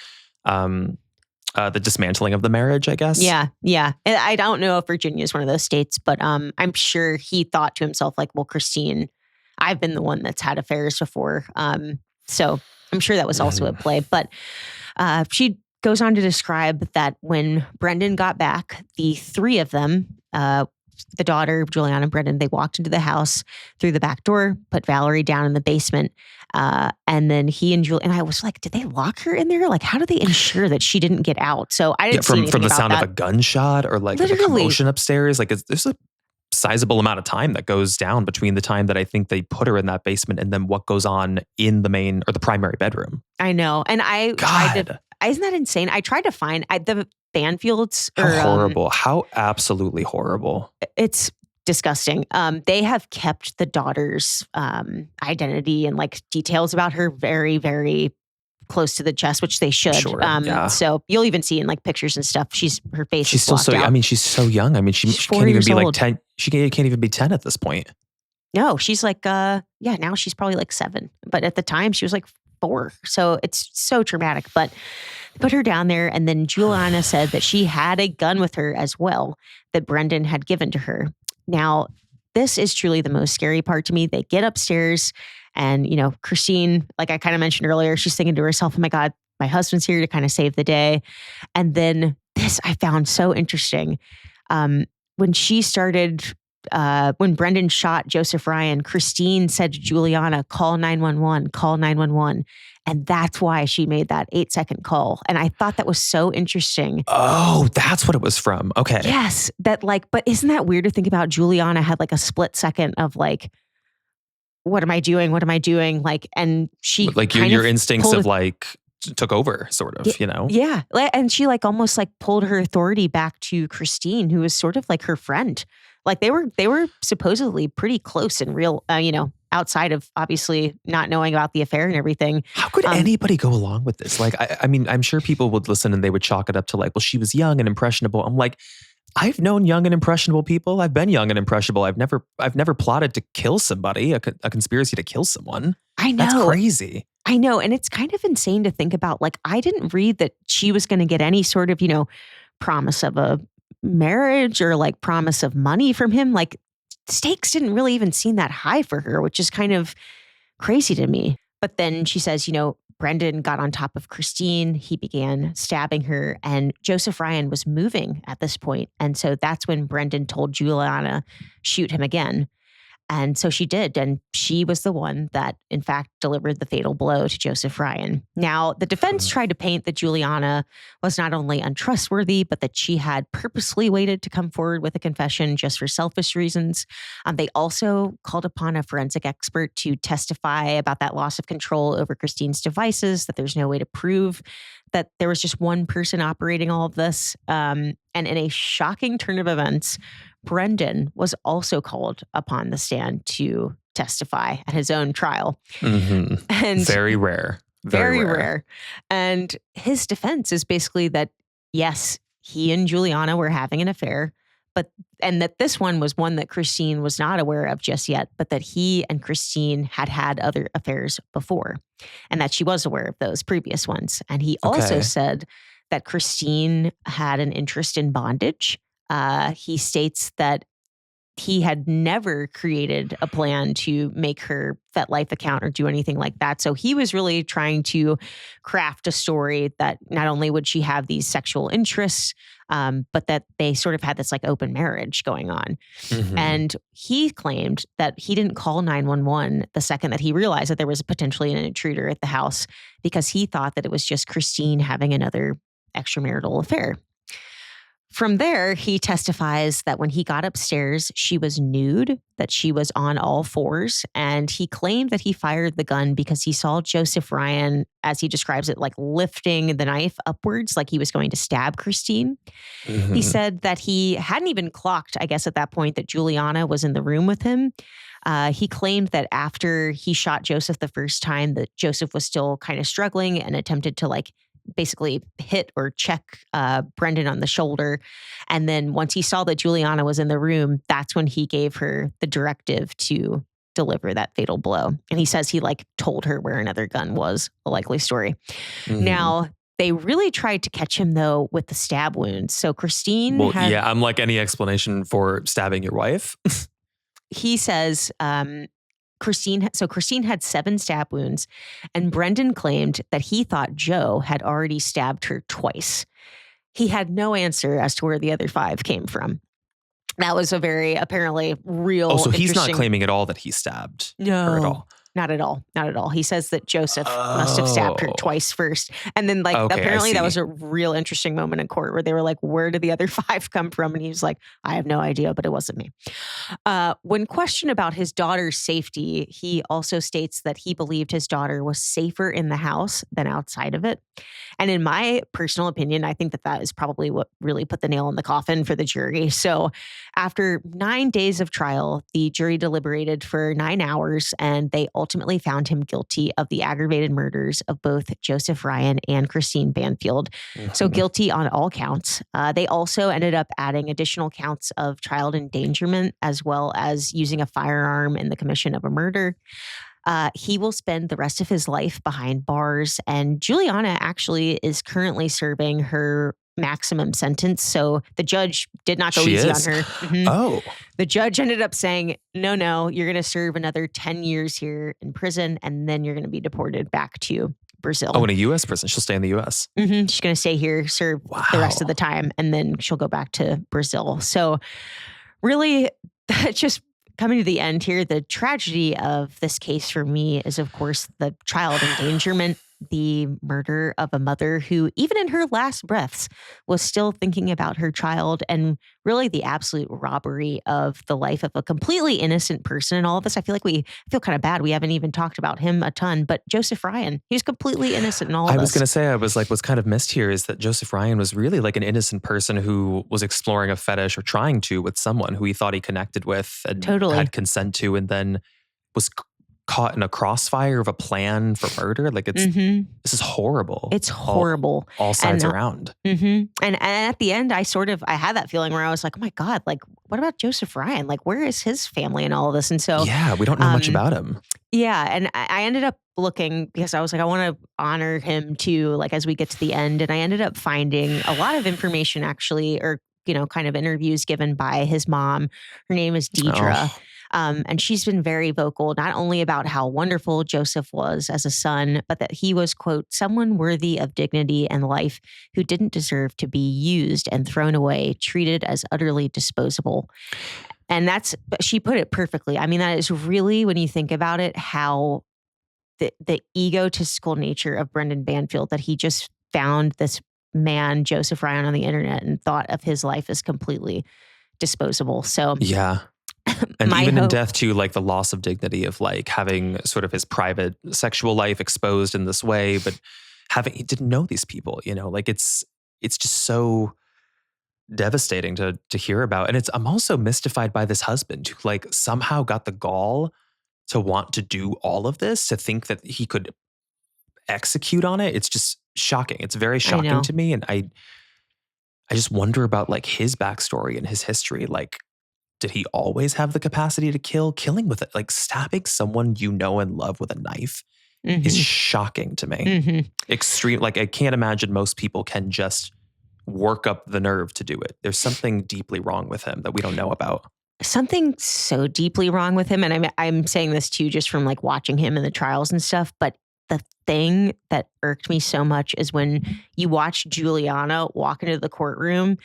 the dismantling of the marriage, I guess. Yeah. And I don't know if Virginia is one of those states, but I'm sure he thought to himself like, well, Christine, I've been the one that's had affairs before. So I'm sure that was also at play. But she goes on to describe that when Brendan got back, the 3 of them, the daughter, Juliana and Brendan, they walked into the house through the back door, put Valerie down in the basement. And then he and Julie, and I was like, did they lock her in there? Like, how do they ensure that she didn't get out? So I didn't see anything from the about sound that. of a gunshot or like a commotion upstairs. Like there's a sizable amount of time that goes down between the time that I think they put her in that basement and then what goes on in the main or the primary bedroom. I know. And isn't that insane? I tried to find the Banfields. How horrible. How absolutely horrible. It's disgusting. They have kept the daughter's identity and like details about her very, very close to the chest, which they should. Sure, yeah. So you'll even see in like pictures and stuff, her face she's is still so out. I mean, she's so young. I mean, she can't even be like 10. She can't even be 10 at this point. No, she's like, now she's probably like 7. But at the time she was like 4. So it's so traumatic. But they put her down there. And then Juliana said that she had a gun with her as well that Brendan had given to her. Now, this is truly the most scary part to me. They get upstairs and, Christine, like I kind of mentioned earlier, she's thinking to herself, oh my God, my husband's here to kind of save the day. And then this I found so interesting. When she started when Brendan shot Joseph Ryan, Christine said to Juliana, call 911, call 911. And that's why she made that 8-second call. And I thought that was so interesting. Oh, that's what it was from. Okay. Yes. That but isn't that weird to think about? Juliana had like a split second of like, what am I doing? What am I doing? And she like your instincts of took over sort of, Yeah. And she almost pulled her authority back to Christine, who was sort of like her friend. They were supposedly pretty close in real, outside of obviously not knowing about the affair and everything. How could anybody go along with this? I mean, I'm sure people would listen and they would chalk it up to well, she was young and impressionable. I'm like, I've known young and impressionable people. I've been young and impressionable. I've never plotted to kill somebody, a conspiracy to kill someone. I know. That's crazy. I know. And it's kind of insane to think about. I didn't read that she was going to get any sort of, promise of a marriage or promise of money from him. Stakes didn't really even seem that high for her, which is kind of crazy to me. But then she says, Brendan got on top of Christine. He began stabbing her, and Joseph Ryan was moving at this point. And so that's when Brendan told Juliana, shoot him again. And so she did. And she was the one that, in fact, delivered the fatal blow to Joseph Ryan. Now, the defense tried to paint that Juliana was not only untrustworthy, but that she had purposely waited to come forward with a confession just for selfish reasons. They also called upon a forensic expert to testify about that loss of control over Christine's devices, that there's no way to prove that there was just one person operating all of this. And in a shocking turn of events, Brendan was also called upon the stand to testify at his own trial. Mm-hmm. And very rare. Very rare. And his defense is basically that, yes, he and Juliana were having an affair, and that this one was one that Christine was not aware of just yet, but that he and Christine had other affairs before, and that she was aware of those previous ones. And he also said that Christine had an interest in bondage. He states that he had never created a plan to make her FetLife account or do anything like that. So he was really trying to craft a story that not only would she have these sexual interests, but that they sort of had this open marriage going on. Mm-hmm. And he claimed that he didn't call 911 the second that he realized that there was potentially an intruder at the house, because he thought that it was just Christine having another extramarital affair. From there, he testifies that when he got upstairs, she was nude, that she was on all fours, and he claimed that he fired the gun because he saw Joseph Ryan, as he describes it, lifting the knife upwards, like he was going to stab Christine. Mm-hmm. He said that he hadn't even clocked, I guess at that point, that Juliana was in the room with him. He claimed that after he shot Joseph the first time, that Joseph was still kind of struggling and attempted to basically hit or check Brendan on the shoulder. And then once he saw that Juliana was in the room, that's when he gave her the directive to deliver that fatal blow. And he says he told her where another gun was, a likely story. Mm-hmm. Now, they really tried to catch him though with the stab wounds. So Christine I'm any explanation for stabbing your wife? He says, Christine had 7 stab wounds, and Brendan claimed that he thought Joe had already stabbed her twice. He had no answer as to where the other 5 came from. That was a very apparently real. Oh, so he's not claiming at all that he stabbed her at all. Not at all. Not at all. He says that Joseph must have stabbed her twice first. And then apparently that was a real interesting moment in court where they were like, where did the other 5 come from? And he was like, I have no idea, but it wasn't me. When questioned about his daughter's safety, he also states that he believed his daughter was safer in the house than outside of it. And in my personal opinion, I think that is probably what really put the nail in the coffin for the jury. So after 9 days of trial, the jury deliberated for 9 hours, and they ultimately found him guilty of the aggravated murders of both Joseph Ryan and Christine Banfield. Mm-hmm. So guilty on all counts. They also ended up adding additional counts of child endangerment, as well as using a firearm in the commission of a murder. He will spend the rest of his life behind bars, and Juliana actually is currently serving her maximum sentence. So the judge did not go easy on her. Mm-hmm. Oh. The judge ended up saying, no, you're going to serve another 10 years here in prison, and then you're going to be deported back to Brazil. Oh, in a U.S. prison. She'll stay in the U.S. Mm-hmm. She's going to stay here, serve the rest of the time, and then she'll go back to Brazil. So really, just coming to the end here, the tragedy of this case for me is, of course, the child endangerment, the murder of a mother who, even in her last breaths, was still thinking about her child, and really the absolute robbery of the life of a completely innocent person. And all of this, I feel kind of bad. We haven't even talked about him a ton, but Joseph Ryan, he was completely innocent in all of this. I was going to say, what's kind of missed here is that Joseph Ryan was really like an innocent person who was exploring a fetish or trying to with someone who he thought he connected with and had consent to, and then was caught in a crossfire of a plan for murder. Like this is horrible. It's horrible. All sides around. And at the end, I had that feeling where I was like, oh my God, like, what about Joseph Ryan? Like, where is his family and all of this? And so, yeah, we don't know much about him. Yeah. And I ended up looking because I was like, I want to honor him too, like as we get to the end. And I ended up finding a lot of information actually, or, kind of interviews given by his mom. Her name is Deidre. Oh. And she's been very vocal, not only about how wonderful Joseph was as a son, but that he was, quote, someone worthy of dignity and life who didn't deserve to be used and thrown away, treated as utterly disposable. And she put it perfectly. I mean, that is really, when you think about it, how the egotistical nature of Brendan Banfield, that he just found this man, Joseph Ryan, on the internet and thought of his life as completely disposable. So yeah. And even in death too, like the loss of dignity of like having sort of his private sexual life exposed in this way, but he didn't know these people, like it's just so devastating to hear about. And I'm also mystified by this husband who like somehow got the gall to want to do all of this, to think that he could execute on it. It's just shocking. It's very shocking to me. And I just wonder about like his backstory and his history. Like, did he always have the capacity to killing with it? Like stabbing someone you know and love with a knife is shocking to me. Extreme. Like I can't imagine most people can just work up the nerve to do it. There's something deeply wrong with him that we don't know about. Something so deeply wrong with him. And I'm saying this too, just from like watching him in the trials and stuff. But the thing that irked me so much is when you watch Juliana walk into the courtroom,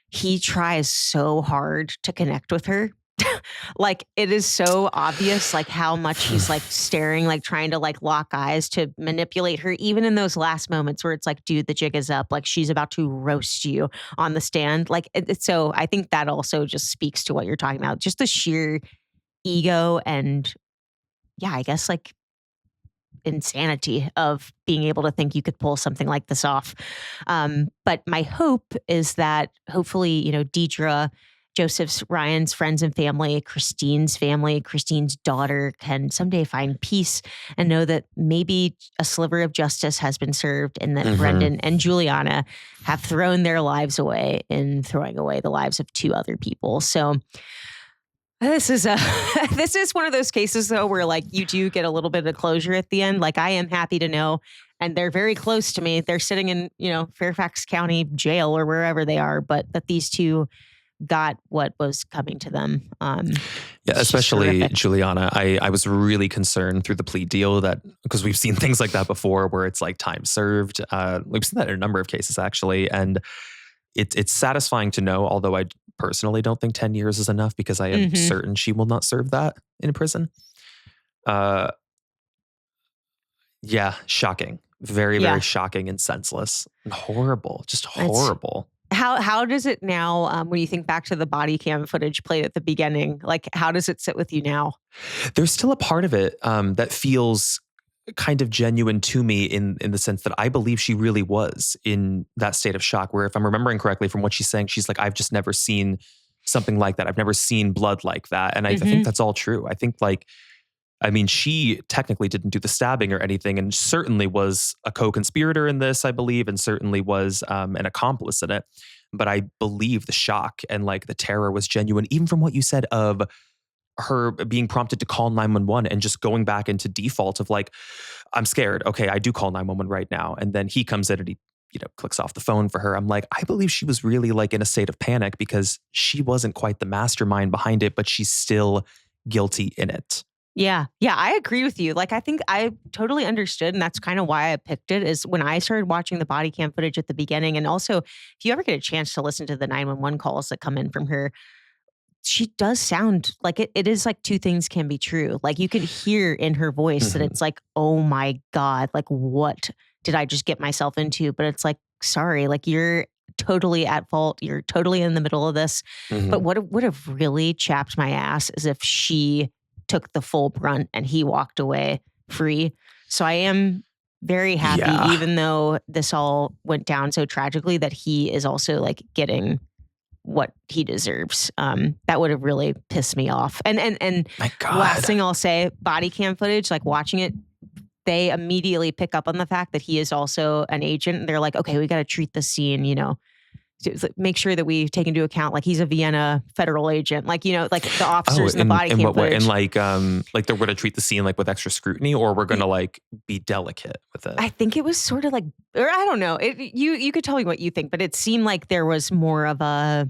he tries so hard to connect with her. Like it is so obvious, like how much he's like staring, like trying to like lock eyes to manipulate her, even in those last moments where it's like, dude, the jig is up. Like she's about to roast you on the stand. Like so I think that also just speaks to what you're talking about. Just the sheer ego and I guess like insanity of being able to think you could pull something like this off. But my hope is that hopefully, Deidre, Joseph's, Ryan's friends and family, Christine's daughter can someday find peace and know that maybe a sliver of justice has been served and that Brendan and Juliana have thrown their lives away in throwing away the lives of two other people. So this is one of those cases though where like you do get a little bit of closure at the end. Like I am happy to know, and they're very close to me. They're sitting in, Fairfax County jail or wherever they are, but that these two got what was coming to them. Especially Juliana. I was really concerned through the plea deal that, because we've seen things like that before where it's like time served. We've seen that in a number of cases actually. And it's satisfying to know, although I personally don't think 10 years is enough because I am certain she will not serve that in prison. Shocking. Very, very shocking and senseless and horrible. Just horrible. How does it now, when you think back to the body cam footage played at the beginning, like how does it sit with you now? There's still a part of it that feels kind of genuine to me in the sense that I believe she really was in that state of shock, where if I'm remembering correctly from what she's saying, she's like, I've just never seen something like that. I've never seen blood like that. And I think that's all true. I think she technically didn't do the stabbing or anything, and certainly was a co-conspirator in this, I believe, and certainly was an accomplice in it. But I believe the shock and like the terror was genuine, even from what you said of her being prompted to call 911 and just going back into default of like, I'm scared. Okay, I do call 911 right now. And then he comes in and he, clicks off the phone for her. I'm like, I believe she was really like in a state of panic because she wasn't quite the mastermind behind it, but she's still guilty in it. Yeah, I agree with you. Like, I think I totally understood, and that's kind of why I picked it, is when I started watching the body cam footage at the beginning. And also, if you ever get a chance to listen to the 911 calls that come in from her, she does sound like it is like two things can be true. Like you could hear in her voice that it's like, oh my God, like what did I just get myself into? But it's like, sorry, like you're totally at fault. You're totally in the middle of this. But what would have really chapped my ass is if she took the full brunt and he walked away free. So I am very happy, even though this all went down so tragically, that he is also like getting what he deserves. That would have really pissed me off. And My God. last thing I'll say, body cam footage, like watching it, they immediately pick up on the fact that he is also an agent. They're like, okay, we got to treat this scene, you know, make sure that we take into account like he's a Vienna federal agent, like, you know, like the officers in the body cam footage. And like they're going to treat the scene like with extra scrutiny, or we're going to like be delicate with it. I think it was sort of like, or I don't know. You could tell me what you think, but it seemed like there was more of a,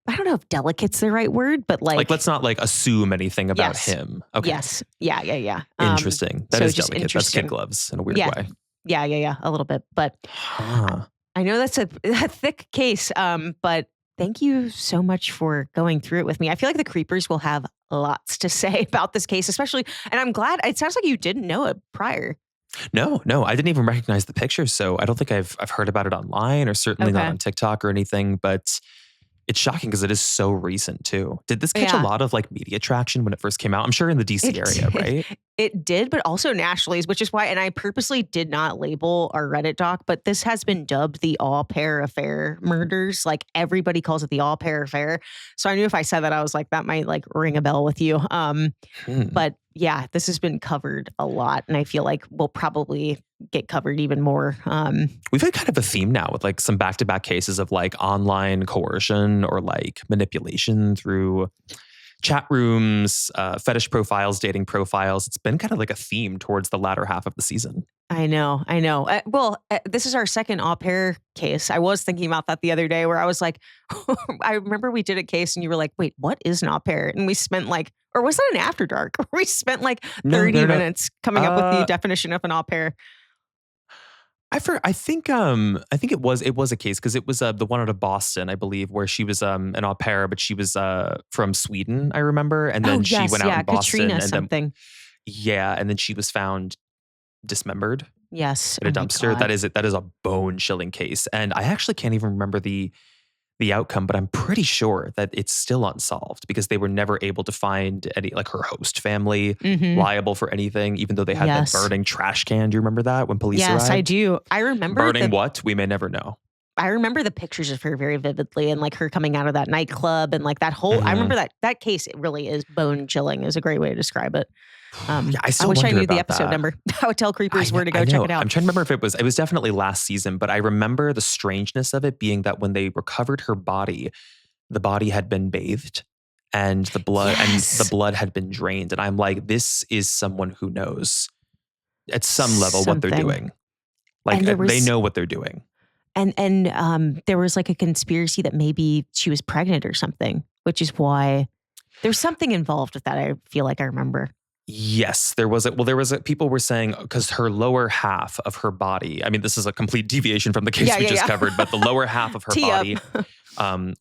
I don't know if delicate's the right word, but like let's not like assume anything about him. Okay. Yes. Yeah. Interesting. That is delicate. That's interesting. kid gloves in a weird way. Yeah. A little bit, but I know that's a thick case. But thank you so much for going through it with me. I feel like the creepers will have lots to say about this case, especially, and I'm glad it sounds like you didn't know it prior. No, I didn't even recognize the picture. So I don't think I've heard about it online, or certainly not on TikTok or anything, but it's shocking because it is so recent too. Did this catch a lot of like media traction when it first came out? I'm sure in the DC area, right? It did, but also nationally, which is why, and I purposely did not label our Reddit doc, but this has been dubbed the All Pair Affair murders. Like everybody calls it the All Pair Affair. So I knew if I said that, I was like, that might like ring a bell with you. But yeah, this has been covered a lot, and I feel like we'll probably get covered even more. We've had kind of a theme now with like some back-to-back cases of like online coercion or like manipulation through chat rooms, fetish profiles, dating profiles. It's been kind of like a theme towards the latter half of the season. I know. This is our second au pair case. I was thinking about that the other day where I was like, I remember we did a case and you were like, wait, what is an au pair? And we spent like, or was that an after dark? We spent like 30 minutes coming up with the definition of an au pair. I think it was a case because it was the one out of Boston, I believe, where she was an au pair, but she was from Sweden, I remember, and then she went out in Boston, Katrina and something. And then she was found dismembered. Yes, in a dumpster. That is a bone chilling case, and I actually can't even remember the outcome, but I'm pretty sure that it's still unsolved because they were never able to find any, like her host family liable for anything, even though they had that burning trash can. Do you remember that when police arrived? Yes, I do. I remember burning what? We may never know. I remember the pictures of her very vividly, and like her coming out of that nightclub and like that whole, I remember that case. It really is bone chilling is a great way to describe it. I wish I knew the episode number. I would tell creepers where to go check it out. I'm trying to remember if it was definitely last season, but I remember the strangeness of it being that when they recovered her body, the body had been bathed and the blood had been drained. And I'm like, this is someone who knows at some level what they're doing. Like they know what they're doing. And there was like a conspiracy that maybe she was pregnant or something, which is why there's something involved with that. I feel like I remember. Yes, there was people were saying because her lower half of her body, I mean, this is a complete deviation from the case we just covered, but the lower half of her body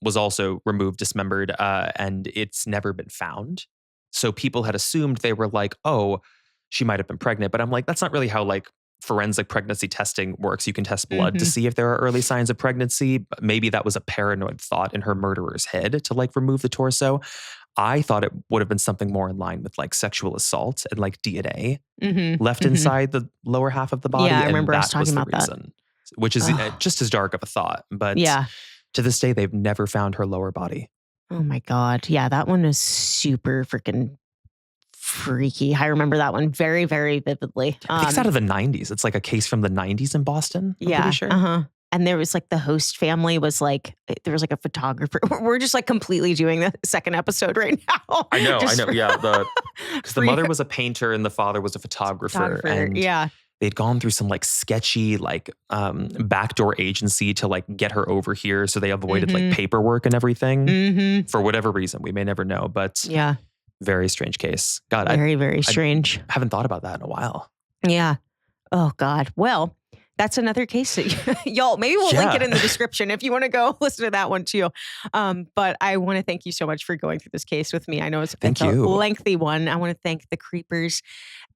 was also removed, dismembered, and it's never been found. So people had assumed, they were like, oh, she might have been pregnant. But I'm like, that's not really how like forensic pregnancy testing works. You can test blood to see if there are early signs of pregnancy. But maybe that was a paranoid thought in her murderer's head to like remove the torso. I thought it would have been something more in line with like sexual assault and like DNA left inside the lower half of the body. Yeah, I remember that us talking about reason, that. Which is just as dark of a thought. But to this day, they've never found her lower body. Oh my God. Yeah, that one is super freaking freaky. I remember that one very, very vividly. I think it's out of the 90s. It's like a case from the 90s in Boston. I'm pretty sure. And there was like the host family was like, there was like a photographer. We're just like completely doing the second episode right now. I know. Yeah. Because the mother was a painter and the father was a photographer. And they'd gone through some like sketchy, like backdoor agency to like get her over here. So they avoided like paperwork and everything for whatever reason. We may never know, but very strange case. God, very strange. I haven't thought about that in a while. Yeah. Oh God. Well, That's another case that y'all, maybe we'll link it in the description if you want to go listen to that one too. But I want to thank you so much for going through this case with me. I know it's a lengthy one. I want to thank the creepers,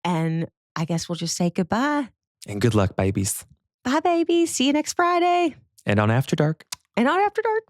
and I guess we'll just say goodbye. And good luck, babies. Bye, babies. See you next Friday. And on After Dark.